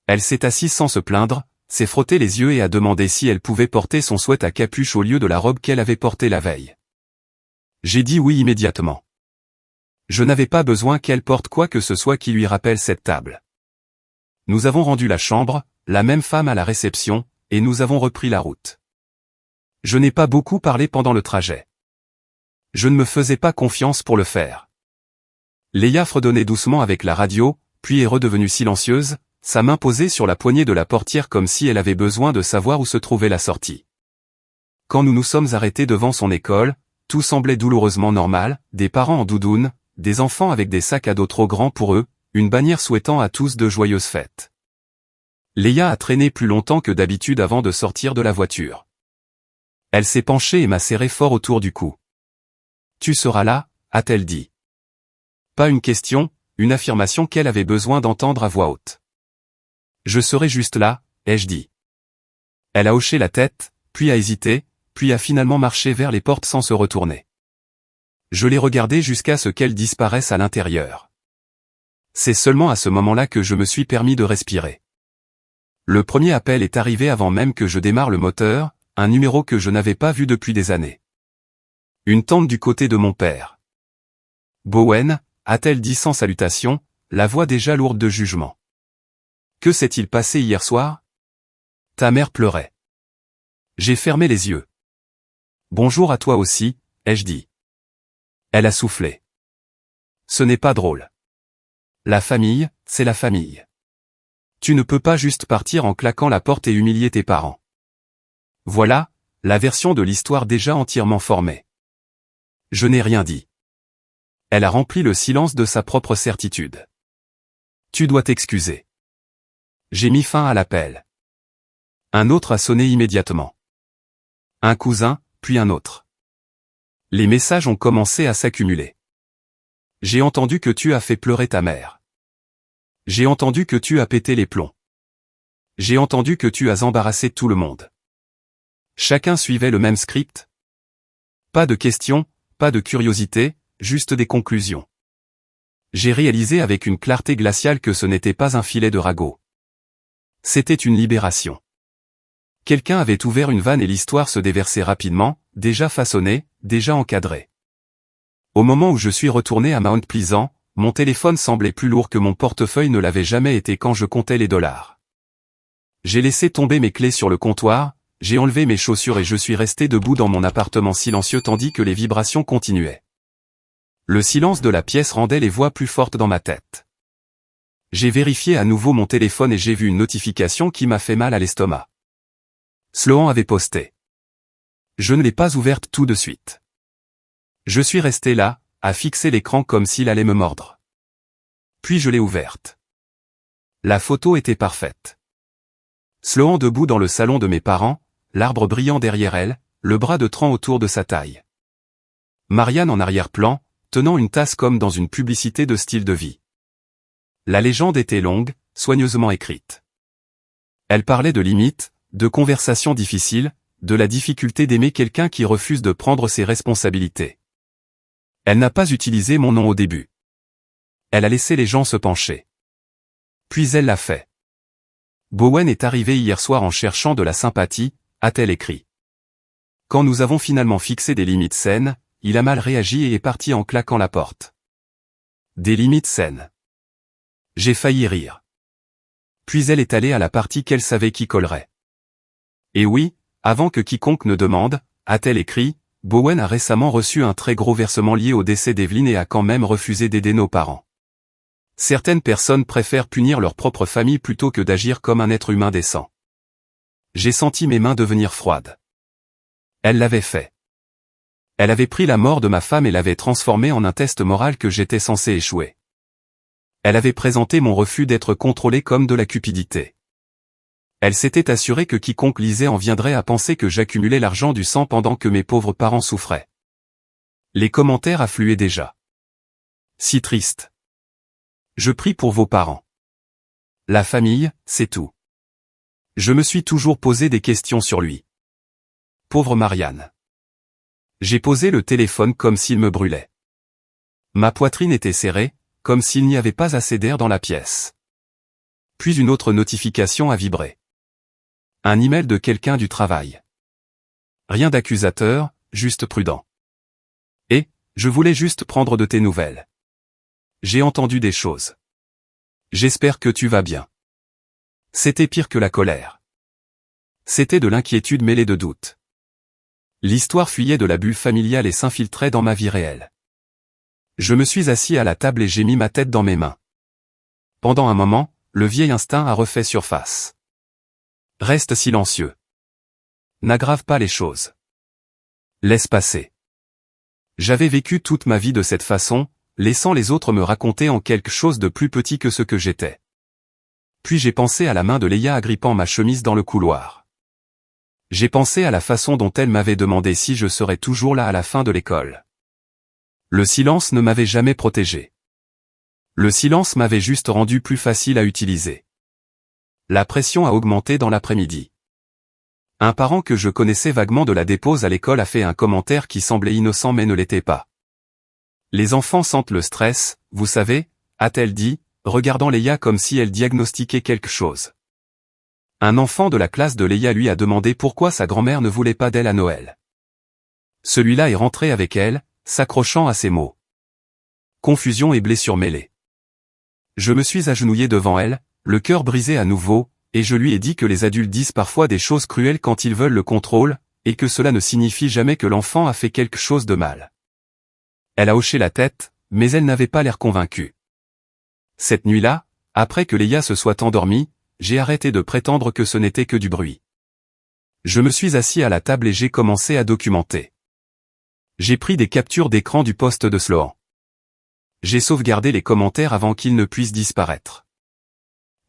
Elle s'est assise sans se plaindre, s'est frottée les yeux et a demandé si elle pouvait porter son sweat à capuche au lieu de la robe qu'elle avait portée la veille. J'ai dit oui immédiatement. Je n'avais pas besoin qu'elle porte quoi que ce soit qui lui rappelle cette table. Nous avons rendu la chambre, la même femme à la réception, et nous avons repris la route. Je n'ai pas beaucoup parlé pendant le trajet. Je ne me faisais pas confiance pour le faire. Leia fredonnait doucement avec la radio, puis est redevenue silencieuse, sa main posée sur la poignée de la portière comme si elle avait besoin de savoir où se trouvait la sortie. Quand nous nous sommes arrêtés devant son école, tout semblait douloureusement normal, des parents en doudoune, des enfants avec des sacs à dos trop grands pour eux, une bannière souhaitant à tous de joyeuses fêtes. Leia a traîné plus longtemps que d'habitude avant de sortir de la voiture. Elle s'est penchée et m'a serré fort autour du cou. « Tu seras là » a-t-elle dit. Pas une question, une affirmation qu'elle avait besoin d'entendre à voix haute. « Je serai juste là » ai-je dit. Elle a hoché la tête, puis a hésité, puis a finalement marché vers les portes sans se retourner. Je l'ai regardée jusqu'à ce qu'elle disparaisse à l'intérieur. C'est seulement à ce moment-là que je me suis permis de respirer. Le premier appel est arrivé avant même que je démarre le moteur, un numéro que je n'avais pas vu depuis des années. Une tante du côté de mon père. Bowen, a-t-elle dit sans salutation, la voix déjà lourde de jugement. Que s'est-il passé hier soir? Ta mère pleurait. J'ai fermé les yeux. Bonjour à toi aussi, ai-je dit. Elle a soufflé. Ce n'est pas drôle. La famille, c'est la famille. Tu ne peux pas juste partir en claquant la porte et humilier tes parents. Voilà, la version de l'histoire déjà entièrement formée. Je n'ai rien dit. Elle a rempli le silence de sa propre certitude. Tu dois t'excuser. J'ai mis fin à l'appel. Un autre a sonné immédiatement. Un cousin, puis un autre. Les messages ont commencé à s'accumuler. J'ai entendu que tu as fait pleurer ta mère. J'ai entendu que tu as pété les plombs. J'ai entendu que tu as embarrassé tout le monde. Chacun suivait le même script. Pas de questions, pas de curiosité, juste des conclusions. J'ai réalisé avec une clarté glaciale que ce n'était pas un filet de ragot. C'était une libération. Quelqu'un avait ouvert une vanne et l'histoire se déversait rapidement, déjà façonnée, déjà encadrée. Au moment où je suis retourné à Mount Pleasant, mon téléphone semblait plus lourd que mon portefeuille ne l'avait jamais été quand je comptais les dollars. J'ai laissé tomber mes clés sur le comptoir, j'ai enlevé mes chaussures et je suis resté debout dans mon appartement silencieux tandis que les vibrations continuaient. Le silence de la pièce rendait les voix plus fortes dans ma tête. J'ai vérifié à nouveau mon téléphone et j'ai vu une notification qui m'a fait mal à l'estomac. Sloan avait posté. Je ne l'ai pas ouverte tout de suite. Je suis resté là, à fixer l'écran comme s'il allait me mordre. Puis je l'ai ouverte. La photo était parfaite. Sloan debout dans le salon de mes parents, l'arbre brillant derrière elle, le bras de Tran autour de sa taille. Marianne en arrière-plan, tenant une tasse comme dans une publicité de style de vie. La légende était longue, soigneusement écrite. Elle parlait de limites, de conversations difficiles, de la difficulté d'aimer quelqu'un qui refuse de prendre ses responsabilités. Elle n'a pas utilisé mon nom au début. Elle a laissé les gens se pencher. Puis elle l'a fait. Bowen est arrivé hier soir en cherchant de la sympathie, a-t-elle écrit. Quand nous avons finalement fixé des limites saines, il a mal réagi et est parti en claquant la porte. Des limites saines. J'ai failli rire. Puis elle est allée à la partie qu'elle savait qui collerait. Et oui, avant que quiconque ne demande, a-t-elle écrit, Bowen a récemment reçu un très gros versement lié au décès d'Evelyn et a quand même refusé d'aider nos parents. Certaines personnes préfèrent punir leur propre famille plutôt que d'agir comme un être humain décent. J'ai senti mes mains devenir froides. Elle l'avait fait. Elle avait pris la mort de ma femme et l'avait transformée en un test moral que j'étais censé échouer. Elle avait présenté mon refus d'être contrôlé comme de la cupidité. Elle s'était assurée que quiconque lisait en viendrait à penser que j'accumulais l'argent du sang pendant que mes pauvres parents souffraient. Les commentaires affluaient déjà. Si triste. Je prie pour vos parents. La famille, c'est tout. Je me suis toujours posé des questions sur lui. Pauvre Marianne. J'ai posé le téléphone comme s'il me brûlait. Ma poitrine était serrée, comme s'il n'y avait pas assez d'air dans la pièce. Puis une autre notification a vibré. Un email de quelqu'un du travail. Rien d'accusateur, juste prudent. Et, je voulais juste prendre de tes nouvelles. J'ai entendu des choses. J'espère que tu vas bien. C'était pire que la colère. C'était de l'inquiétude mêlée de doute. L'histoire fuyait de la bulle familiale et s'infiltrait dans ma vie réelle. Je me suis assis à la table et j'ai mis ma tête dans mes mains. Pendant un moment, le vieil instinct a refait surface. Reste silencieux. N'aggrave pas les choses. Laisse passer. J'avais vécu toute ma vie de cette façon, laissant les autres me raconter en quelque chose de plus petit que ce que j'étais. Puis j'ai pensé à la main de Leia agrippant ma chemise dans le couloir. J'ai pensé à la façon dont elle m'avait demandé si je serais toujours là à la fin de l'école. Le silence ne m'avait jamais protégé. Le silence m'avait juste rendu plus facile à utiliser. La pression a augmenté dans l'après-midi. Un parent que je connaissais vaguement de la dépose à l'école a fait un commentaire qui semblait innocent mais ne l'était pas. Les enfants sentent le stress, vous savez, a-t-elle dit, regardant Leia comme si elle diagnostiquait quelque chose. Un enfant de la classe de Leia lui a demandé pourquoi sa grand-mère ne voulait pas d'elle à Noël. Celui-là est rentré avec elle, s'accrochant à ses mots. Confusion et blessure mêlées. Je me suis agenouillé devant elle, le cœur brisé à nouveau, et je lui ai dit que les adultes disent parfois des choses cruelles quand ils veulent le contrôle, et que cela ne signifie jamais que l'enfant a fait quelque chose de mal. Elle a hoché la tête, mais elle n'avait pas l'air convaincue. Cette nuit-là, après que Leia se soit endormie, j'ai arrêté de prétendre que ce n'était que du bruit. Je me suis assis à la table et j'ai commencé à documenter. J'ai pris des captures d'écran du poste de Sloan. J'ai sauvegardé les commentaires avant qu'ils ne puissent disparaître.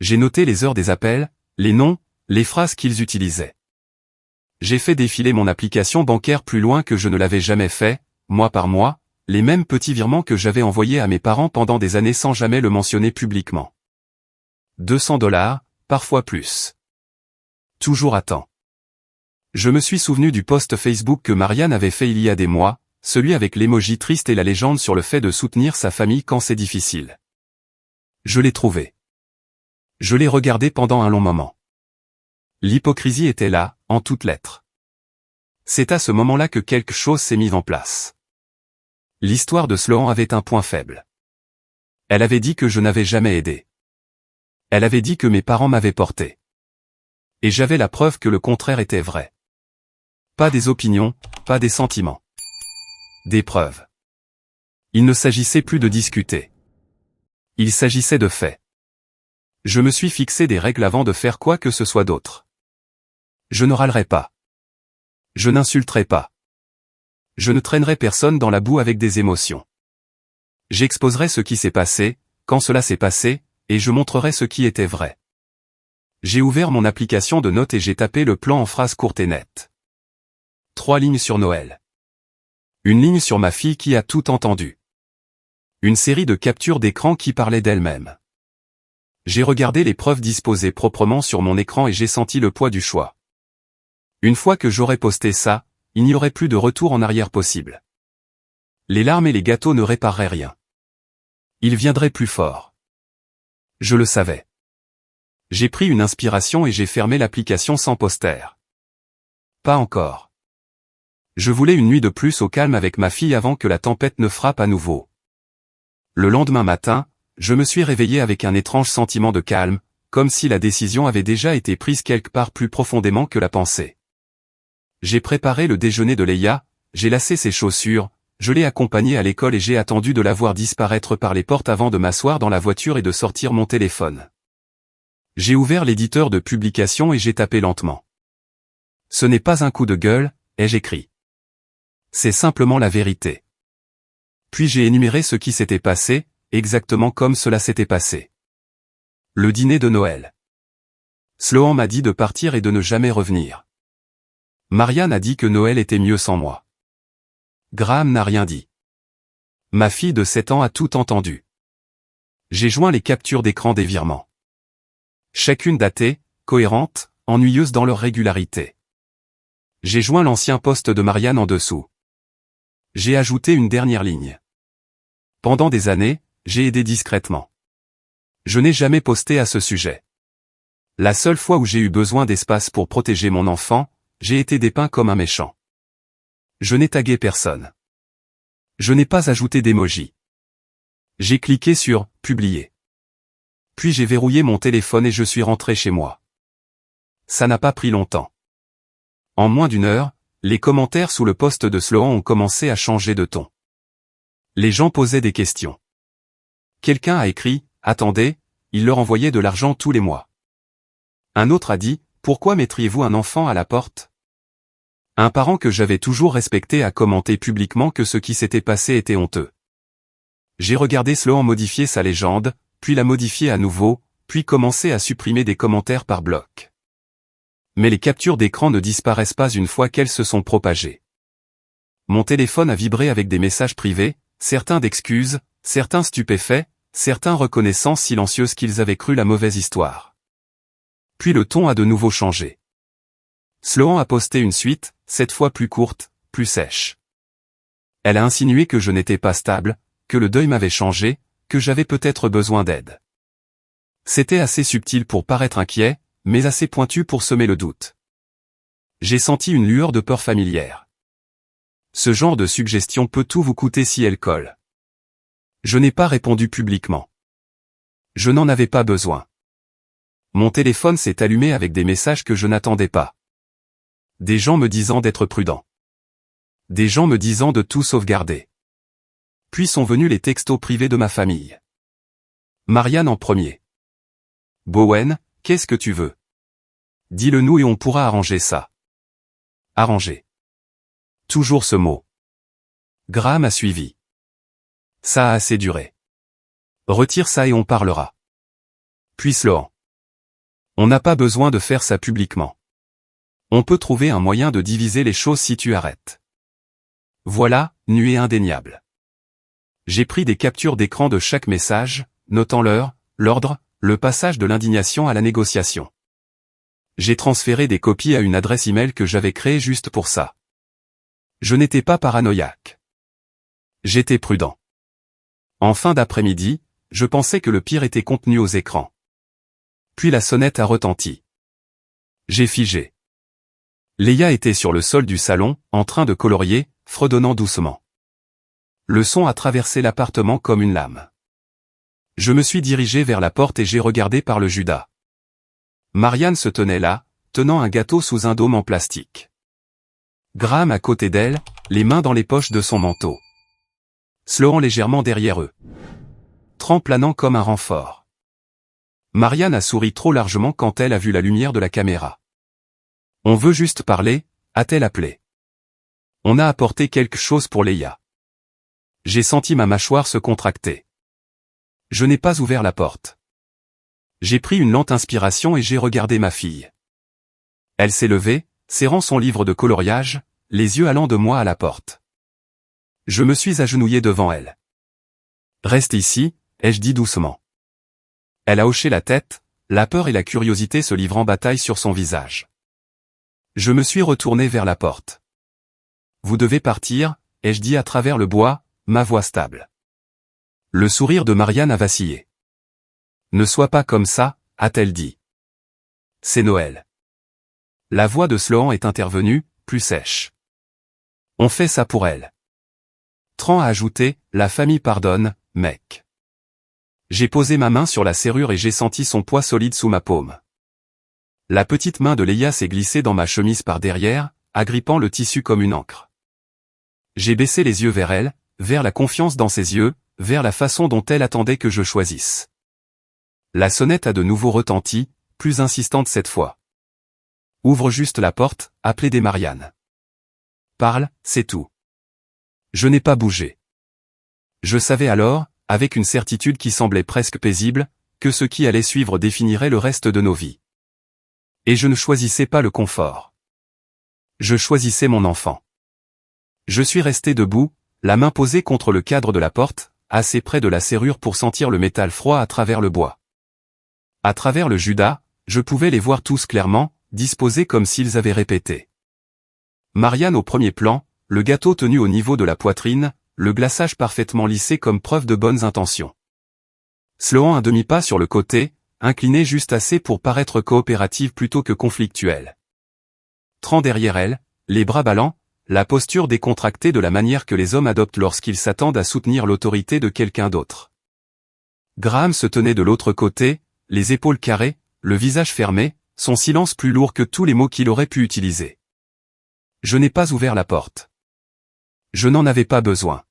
J'ai noté les heures des appels, les noms, les phrases qu'ils utilisaient. J'ai fait défiler mon application bancaire plus loin que je ne l'avais jamais fait, mois par mois, les mêmes petits virements que j'avais envoyés à mes parents pendant des années sans jamais le mentionner publiquement. $200, parfois plus. Toujours à temps. Je me suis souvenu du post Facebook que Marianne avait fait il y a des mois, celui avec l'émoji triste et la légende sur le fait de soutenir sa famille quand c'est difficile. Je l'ai trouvé. Je l'ai regardé pendant un long moment. L'hypocrisie était là, en toutes lettres. C'est à ce moment-là que quelque chose s'est mis en place. L'histoire de Sloan avait un point faible. Elle avait dit que je n'avais jamais aidé. Elle avait dit que mes parents m'avaient porté. Et j'avais la preuve que le contraire était vrai. Pas des opinions, pas des sentiments. Des preuves. Il ne s'agissait plus de discuter. Il s'agissait de faits. Je me suis fixé des règles avant de faire quoi que ce soit d'autre. Je ne râlerai pas. Je n'insulterai pas. Je ne traînerai personne dans la boue avec des émotions. J'exposerai ce qui s'est passé, quand cela s'est passé, et je montrerai ce qui était vrai. J'ai ouvert mon application de notes et j'ai tapé le plan en phrases courtes et nettes. 3 lignes sur Noël. Une ligne sur ma fille qui a tout entendu. Une série de captures d'écran qui parlaient d'elle-même. J'ai regardé les preuves disposées proprement sur mon écran et j'ai senti le poids du choix. Une fois que j'aurais posté ça, il n'y aurait plus de retour en arrière possible. Les larmes et les gâteaux ne répareraient rien. Ils viendraient plus fort. Je le savais. J'ai pris une inspiration et j'ai fermé l'application sans poster. Pas encore. Je voulais une nuit de plus au calme avec ma fille avant que la tempête ne frappe à nouveau. Le lendemain matin, je me suis réveillé avec un étrange sentiment de calme, comme si la décision avait déjà été prise quelque part plus profondément que la pensée. J'ai préparé le déjeuner de Leia, j'ai lacé ses chaussures, je l'ai accompagnée à l'école et j'ai attendu de la voir disparaître par les portes avant de m'asseoir dans la voiture et de sortir mon téléphone. J'ai ouvert l'éditeur de publication et j'ai tapé lentement. Ce n'est pas un coup de gueule, ai-je écrit. C'est simplement la vérité. Puis j'ai énuméré ce qui s'était passé, exactement comme cela s'était passé. Le dîner de Noël. Sloan m'a dit de partir et de ne jamais revenir. Marianne a dit que Noël était mieux sans moi. Graham n'a rien dit. Ma fille de 7 ans a tout entendu. J'ai joint les captures d'écran des virements. Chacune datée, cohérente, ennuyeuse dans leur régularité. J'ai joint l'ancien poste de Marianne en dessous. J'ai ajouté une dernière ligne. Pendant des années, j'ai aidé discrètement. Je n'ai jamais posté à ce sujet. La seule fois où j'ai eu besoin d'espace pour protéger mon enfant, j'ai été dépeint comme un méchant. Je n'ai tagué personne. Je n'ai pas ajouté d'émoji. J'ai cliqué sur « Publier ». Puis j'ai verrouillé mon téléphone et je suis rentré chez moi. Ça n'a pas pris longtemps. En moins d'une heure, les commentaires sous le post de Sloan ont commencé à changer de ton. Les gens posaient des questions. Quelqu'un a écrit « Attendez, il leur envoyait de l'argent tous les mois ». Un autre a dit « Pourquoi mettriez-vous un enfant à la porte ?» Un parent que j'avais toujours respecté a commenté publiquement que ce qui s'était passé était honteux. J'ai regardé Sloan modifier sa légende, puis la modifier à nouveau, puis commencer à supprimer des commentaires par bloc. Mais les captures d'écran ne disparaissent pas une fois qu'elles se sont propagées. Mon téléphone a vibré avec des messages privés, certains d'excuses, certains stupéfaits, certains reconnaissances silencieuses qu'ils avaient cru la mauvaise histoire. Puis le ton a de nouveau changé. Sloan a posté une suite, cette fois plus courte, plus sèche. Elle a insinué que je n'étais pas stable, que le deuil m'avait changé, que j'avais peut-être besoin d'aide. C'était assez subtil pour paraître inquiet, mais assez pointu pour semer le doute. J'ai senti une lueur de peur familière. Ce genre de suggestion peut tout vous coûter si elle colle. Je n'ai pas répondu publiquement. Je n'en avais pas besoin. Mon téléphone s'est allumé avec des messages que je n'attendais pas. Des gens me disant d'être prudent. Des gens me disant de tout sauvegarder. Puis sont venus les textos privés de ma famille. Marianne en premier. Bowen, qu'est-ce que tu veux? Dis-le nous et on pourra arranger ça. Arranger. Toujours ce mot. Graham a suivi. Ça a assez duré. Retire ça et on parlera. Puis Sloan. On n'a pas besoin de faire ça publiquement. On peut trouver un moyen de diviser les choses si tu arrêtes. Voilà, nuée indéniable. J'ai pris des captures d'écran de chaque message, notant l'heure, l'ordre, le passage de l'indignation à la négociation. J'ai transféré des copies à une adresse email que j'avais créée juste pour ça. Je n'étais pas paranoïaque. J'étais prudent. En fin d'après-midi, je pensais que le pire était contenu aux écrans. Puis la sonnette a retenti. J'ai figé. Leia était sur le sol du salon, en train de colorier, fredonnant doucement. Le son a traversé l'appartement comme une lame. Je me suis dirigé vers la porte et j'ai regardé par le judas. Marianne se tenait là, tenant un gâteau sous un dôme en plastique. Graham à côté d'elle, les mains dans les poches de son manteau. Sloan légèrement derrière eux. Tran planant comme un renfort. Marianne a souri trop largement quand elle a vu la lumière de la caméra. On veut juste parler, a-t-elle appelé. On a apporté quelque chose pour Leia. J'ai senti ma mâchoire se contracter. Je n'ai pas ouvert la porte. J'ai pris une lente inspiration et j'ai regardé ma fille. Elle s'est levée, serrant son livre de coloriage, les yeux allant de moi à la porte. Je me suis agenouillé devant elle. Reste ici, ai-je dit doucement. Elle a hoché la tête, la peur et la curiosité se livrant bataille sur son visage. Je me suis retourné vers la porte. Vous devez partir, ai-je dit à travers le bois, ma voix stable. Le sourire de Marianne a vacillé. Ne sois pas comme ça, a-t-elle dit. C'est Noël. La voix de Sloan est intervenue, plus sèche. On fait ça pour elle. Tran a ajouté, la famille pardonne, mec. J'ai posé ma main sur la serrure et j'ai senti son poids solide sous ma paume. La petite main de Leia s'est glissée dans ma chemise par derrière, agrippant le tissu comme une encre. J'ai baissé les yeux vers elle, vers la confiance dans ses yeux, vers la façon dont elle attendait que je choisisse. La sonnette a de nouveau retenti, plus insistante cette fois. Ouvre juste la porte, appelez des Marianne. Parle, c'est tout. Je n'ai pas bougé. Je savais alors, avec une certitude qui semblait presque paisible, que ce qui allait suivre définirait le reste de nos vies. Et je ne choisissais pas le confort. Je choisissais mon enfant. Je suis resté debout, la main posée contre le cadre de la porte, assez près de la serrure pour sentir le métal froid à travers le bois. À travers le judas, je pouvais les voir tous clairement, disposés comme s'ils avaient répété. Marianne au premier plan, le gâteau tenu au niveau de la poitrine, le glaçage parfaitement lissé comme preuve de bonnes intentions. Sloan un demi-pas sur le côté, incliné juste assez pour paraître coopérative plutôt que conflictuelle. Tran derrière elle, les bras ballants, la posture décontractée de la manière que les hommes adoptent lorsqu'ils s'attendent à soutenir l'autorité de quelqu'un d'autre. Graham se tenait de l'autre côté, les épaules carrées, le visage fermé, son silence plus lourd que tous les mots qu'il aurait pu utiliser. Je n'ai pas ouvert la porte. Je n'en avais pas besoin.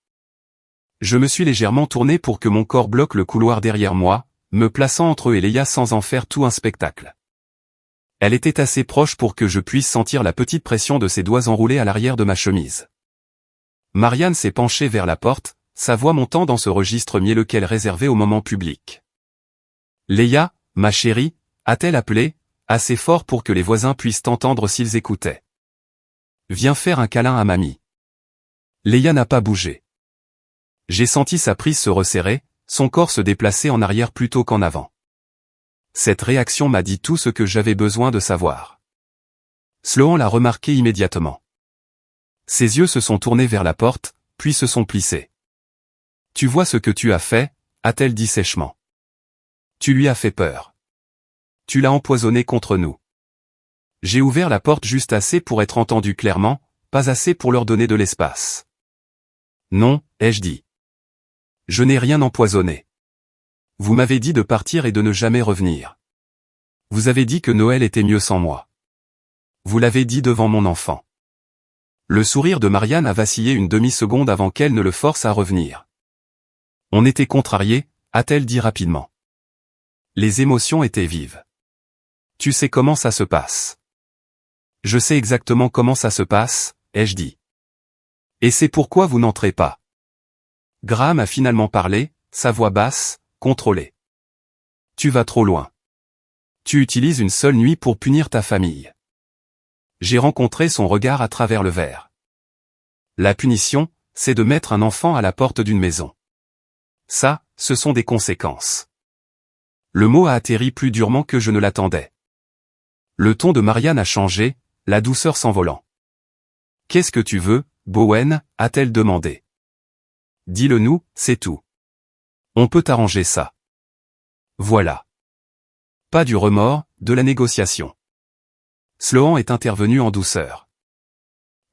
Je me suis légèrement tourné pour que mon corps bloque le couloir derrière moi, me plaçant entre eux et Leia sans en faire tout un spectacle. Elle était assez proche pour que je puisse sentir la petite pression de ses doigts enroulés à l'arrière de ma chemise. Marianne s'est penchée vers la porte, sa voix montant dans ce registre mielleux qu'elle réservait au moment public. Leia, ma chérie, a-t-elle appelé, assez fort pour que les voisins puissent entendre s'ils écoutaient. Viens faire un câlin à mamie. Leia n'a pas bougé. J'ai senti sa prise se resserrer, son corps se déplacer en arrière plutôt qu'en avant. Cette réaction m'a dit tout ce que j'avais besoin de savoir. Sloan l'a remarqué immédiatement. Ses yeux se sont tournés vers la porte, puis se sont plissés. Tu vois ce que tu as fait, a-t-elle dit sèchement. Tu lui as fait peur. Tu l'as empoisonné contre nous. J'ai ouvert la porte juste assez pour être entendu clairement, pas assez pour leur donner de l'espace. Non, ai-je dit. Je n'ai rien empoisonné. Vous m'avez dit de partir et de ne jamais revenir. Vous avez dit que Noël était mieux sans moi. Vous l'avez dit devant mon enfant. Le sourire de Marianne a vacillé une demi-seconde avant qu'elle ne le force à revenir. On était contrariés, a-t-elle dit rapidement. Les émotions étaient vives. Tu sais comment ça se passe. Je sais exactement comment ça se passe, ai-je dit. Et c'est pourquoi vous n'entrez pas. Graham a finalement parlé, sa voix basse, contrôlée. Tu vas trop loin. Tu utilises une seule nuit pour punir ta famille. J'ai rencontré son regard à travers le verre. La punition, c'est de mettre un enfant à la porte d'une maison. Ça, ce sont des conséquences. Le mot a atterri plus durement que je ne l'attendais. Le ton de Marianne a changé, la douceur s'envolant. Qu'est-ce que tu veux, Bowen, a-t-elle demandé. Dis-le-nous, c'est tout. On peut arranger ça. Voilà. Pas du remords, de la négociation. Sloan est intervenu en douceur.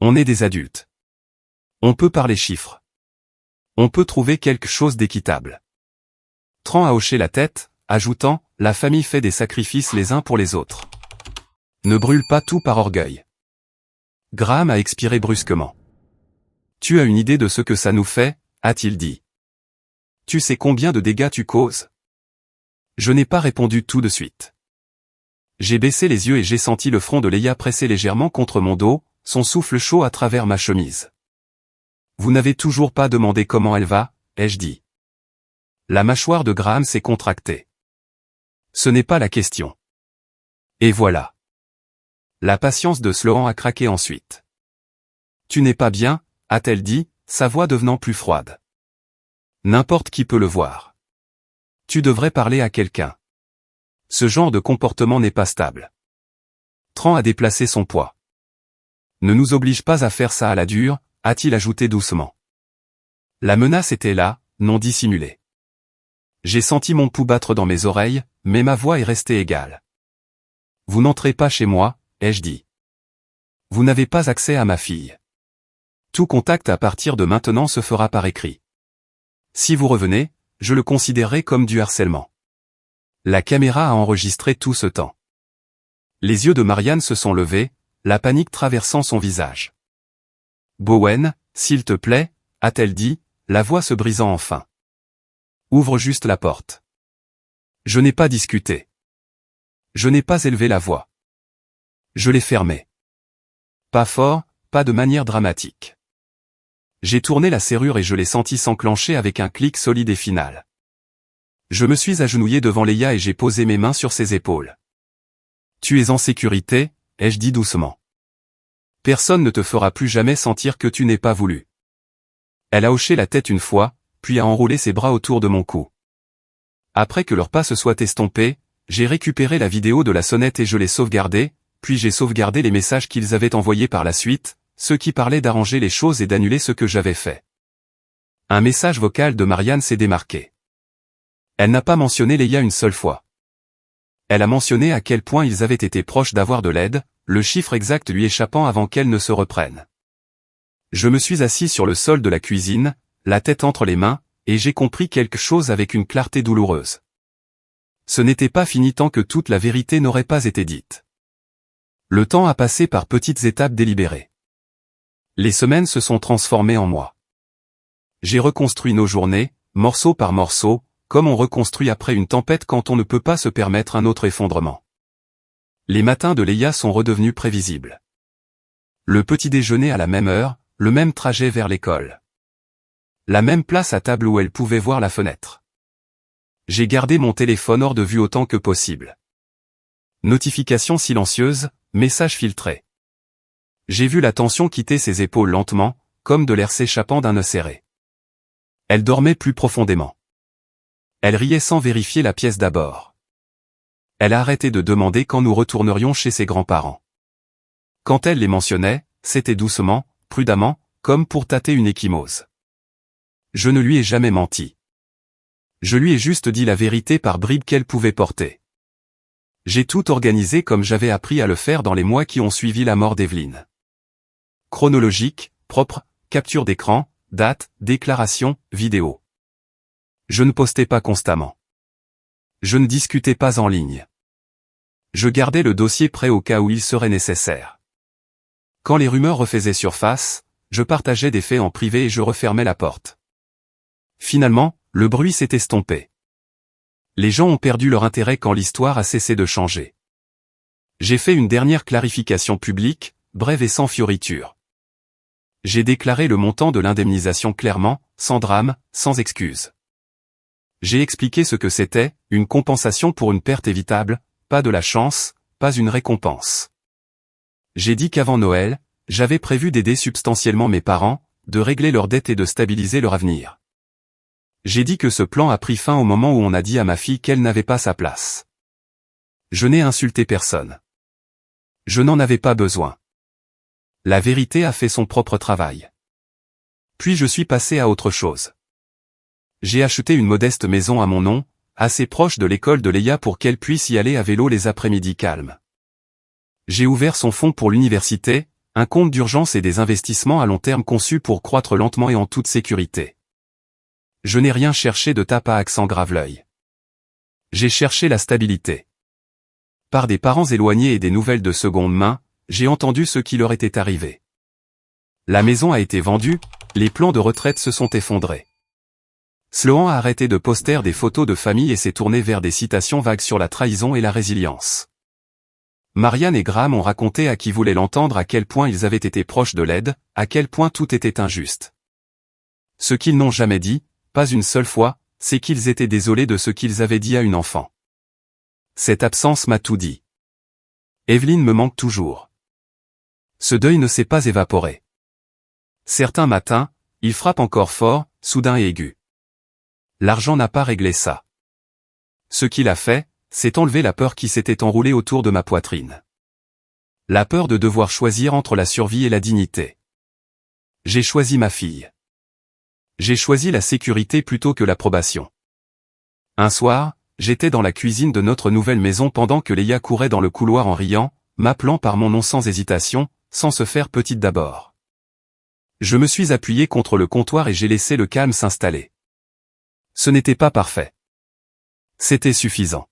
On est des adultes. On peut parler chiffres. On peut trouver quelque chose d'équitable. Tran a hoché la tête, ajoutant, la famille fait des sacrifices les uns pour les autres. Ne brûle pas tout par orgueil. Graham a expiré brusquement. Tu as une idée de ce que ça nous fait, a-t-il dit. Tu sais combien de dégâts tu causes? Je n'ai pas répondu tout de suite. J'ai baissé les yeux et j'ai senti le front de Leia presser légèrement contre mon dos, son souffle chaud à travers ma chemise. Vous n'avez toujours pas demandé comment elle va, ai-je dit. La mâchoire de Graham s'est contractée. Ce n'est pas la question. Et voilà. La patience de Sloan a craqué ensuite. Tu n'es pas bien, a-t-elle dit, sa voix devenant plus froide. N'importe qui peut le voir. Tu devrais parler à quelqu'un. Ce genre de comportement n'est pas stable. Tran a déplacé son poids. Ne nous oblige pas à faire ça à la dure, a-t-il ajouté doucement. La menace était là, non dissimulée. J'ai senti mon pouls battre dans mes oreilles, mais ma voix est restée égale. Vous n'entrez pas chez moi, ai-je dit. Vous n'avez pas accès à ma fille. Tout contact à partir de maintenant se fera par écrit. Si vous revenez, je le considérerai comme du harcèlement. La caméra a enregistré tout ce temps. Les yeux de Marianne se sont levés, la panique traversant son visage. Bowen, s'il te plaît, a-t-elle dit, la voix se brisant enfin. Ouvre juste la porte. Je n'ai pas discuté. Je n'ai pas élevé la voix. Je l'ai fermée. Pas fort, pas de manière dramatique. J'ai tourné la serrure et je l'ai senti s'enclencher avec un clic solide et final. Je me suis agenouillé devant Leia et j'ai posé mes mains sur ses épaules. Tu es en sécurité, ai-je dit doucement. Personne ne te fera plus jamais sentir que tu n'es pas voulu. Elle a hoché la tête une fois, puis a enroulé ses bras autour de mon cou. Après que leur pas se soit estompé, j'ai récupéré la vidéo de la sonnette et je l'ai sauvegardée, puis j'ai sauvegardé les messages qu'ils avaient envoyés par la suite, ceux qui parlaient d'arranger les choses et d'annuler ce que j'avais fait. Un message vocal de Marianne s'est démarqué. Elle n'a pas mentionné Leia une seule fois. Elle a mentionné à quel point ils avaient été proches d'avoir de l'aide, le chiffre exact lui échappant avant qu'elle ne se reprenne. Je me suis assis sur le sol de la cuisine, la tête entre les mains, et j'ai compris quelque chose avec une clarté douloureuse. Ce n'était pas fini tant que toute la vérité n'aurait pas été dite. Le temps a passé par petites étapes délibérées. Les semaines se sont transformées en mois. J'ai reconstruit nos journées, morceau par morceau, comme on reconstruit après une tempête quand on ne peut pas se permettre un autre effondrement. Les matins de Leia sont redevenus prévisibles. Le petit déjeuner à la même heure, le même trajet vers l'école. La même place à table où elle pouvait voir la fenêtre. J'ai gardé mon téléphone hors de vue autant que possible. Notifications silencieuses, messages filtrés. J'ai vu la tension quitter ses épaules lentement, comme de l'air s'échappant d'un nœud serré. Elle dormait plus profondément. Elle riait sans vérifier la pièce d'abord. Elle a arrêté de demander quand nous retournerions chez ses grands-parents. Quand elle les mentionnait, c'était doucement, prudemment, comme pour tâter une ecchymose. Je ne lui ai jamais menti. Je lui ai juste dit la vérité par bribes qu'elle pouvait porter. J'ai tout organisé comme j'avais appris à le faire dans les mois qui ont suivi la mort d'Evelyn. Chronologique, propre, capture d'écran, date, déclaration, vidéo. Je ne postais pas constamment. Je ne discutais pas en ligne. Je gardais le dossier prêt au cas où il serait nécessaire. Quand les rumeurs refaisaient surface, je partageais des faits en privé et je refermais la porte. Finalement, le bruit s'est estompé. Les gens ont perdu leur intérêt quand l'histoire a cessé de changer. J'ai fait une dernière clarification publique, brève et sans fioriture. J'ai déclaré le montant de l'indemnisation clairement, sans drame, sans excuse. J'ai expliqué ce que c'était, une compensation pour une perte évitable, pas de la chance, pas une récompense. J'ai dit qu'avant Noël, j'avais prévu d'aider substantiellement mes parents, de régler leurs dettes et de stabiliser leur avenir. J'ai dit que ce plan a pris fin au moment où on a dit à ma fille qu'elle n'avait pas sa place. Je n'ai insulté personne. Je n'en avais pas besoin. La vérité a fait son propre travail. Puis je suis passé à autre chose. J'ai acheté une modeste maison à mon nom, assez proche de l'école de Leia pour qu'elle puisse y aller à vélo les après-midi calmes. J'ai ouvert son fonds pour l'université, un compte d'urgence et des investissements à long terme conçus pour croître lentement et en toute sécurité. Je n'ai rien cherché de tape à accent grave-l'œil. J'ai cherché la stabilité. Par des parents éloignés et des nouvelles de seconde main, j'ai entendu ce qui leur était arrivé. La maison a été vendue, les plans de retraite se sont effondrés. Sloan a arrêté de poster des photos de famille et s'est tourné vers des citations vagues sur la trahison et la résilience. Marianne et Graham ont raconté à qui voulait l'entendre à quel point ils avaient été proches de l'aide, à quel point tout était injuste. Ce qu'ils n'ont jamais dit, pas une seule fois, c'est qu'ils étaient désolés de ce qu'ils avaient dit à une enfant. Cette absence m'a tout dit. Evelyn me manque toujours. Ce deuil ne s'est pas évaporé. Certains matins, il frappe encore fort, soudain et aigu. L'argent n'a pas réglé ça. Ce qu'il a fait, c'est enlever la peur qui s'était enroulée autour de ma poitrine. La peur de devoir choisir entre la survie et la dignité. J'ai choisi ma fille. J'ai choisi la sécurité plutôt que l'approbation. Un soir, j'étais dans la cuisine de notre nouvelle maison pendant que Léa courait dans le couloir en riant, m'appelant par mon nom sans hésitation, sans se faire petite d'abord. Je me suis appuyé contre le comptoir et j'ai laissé le calme s'installer. Ce n'était pas parfait. C'était suffisant.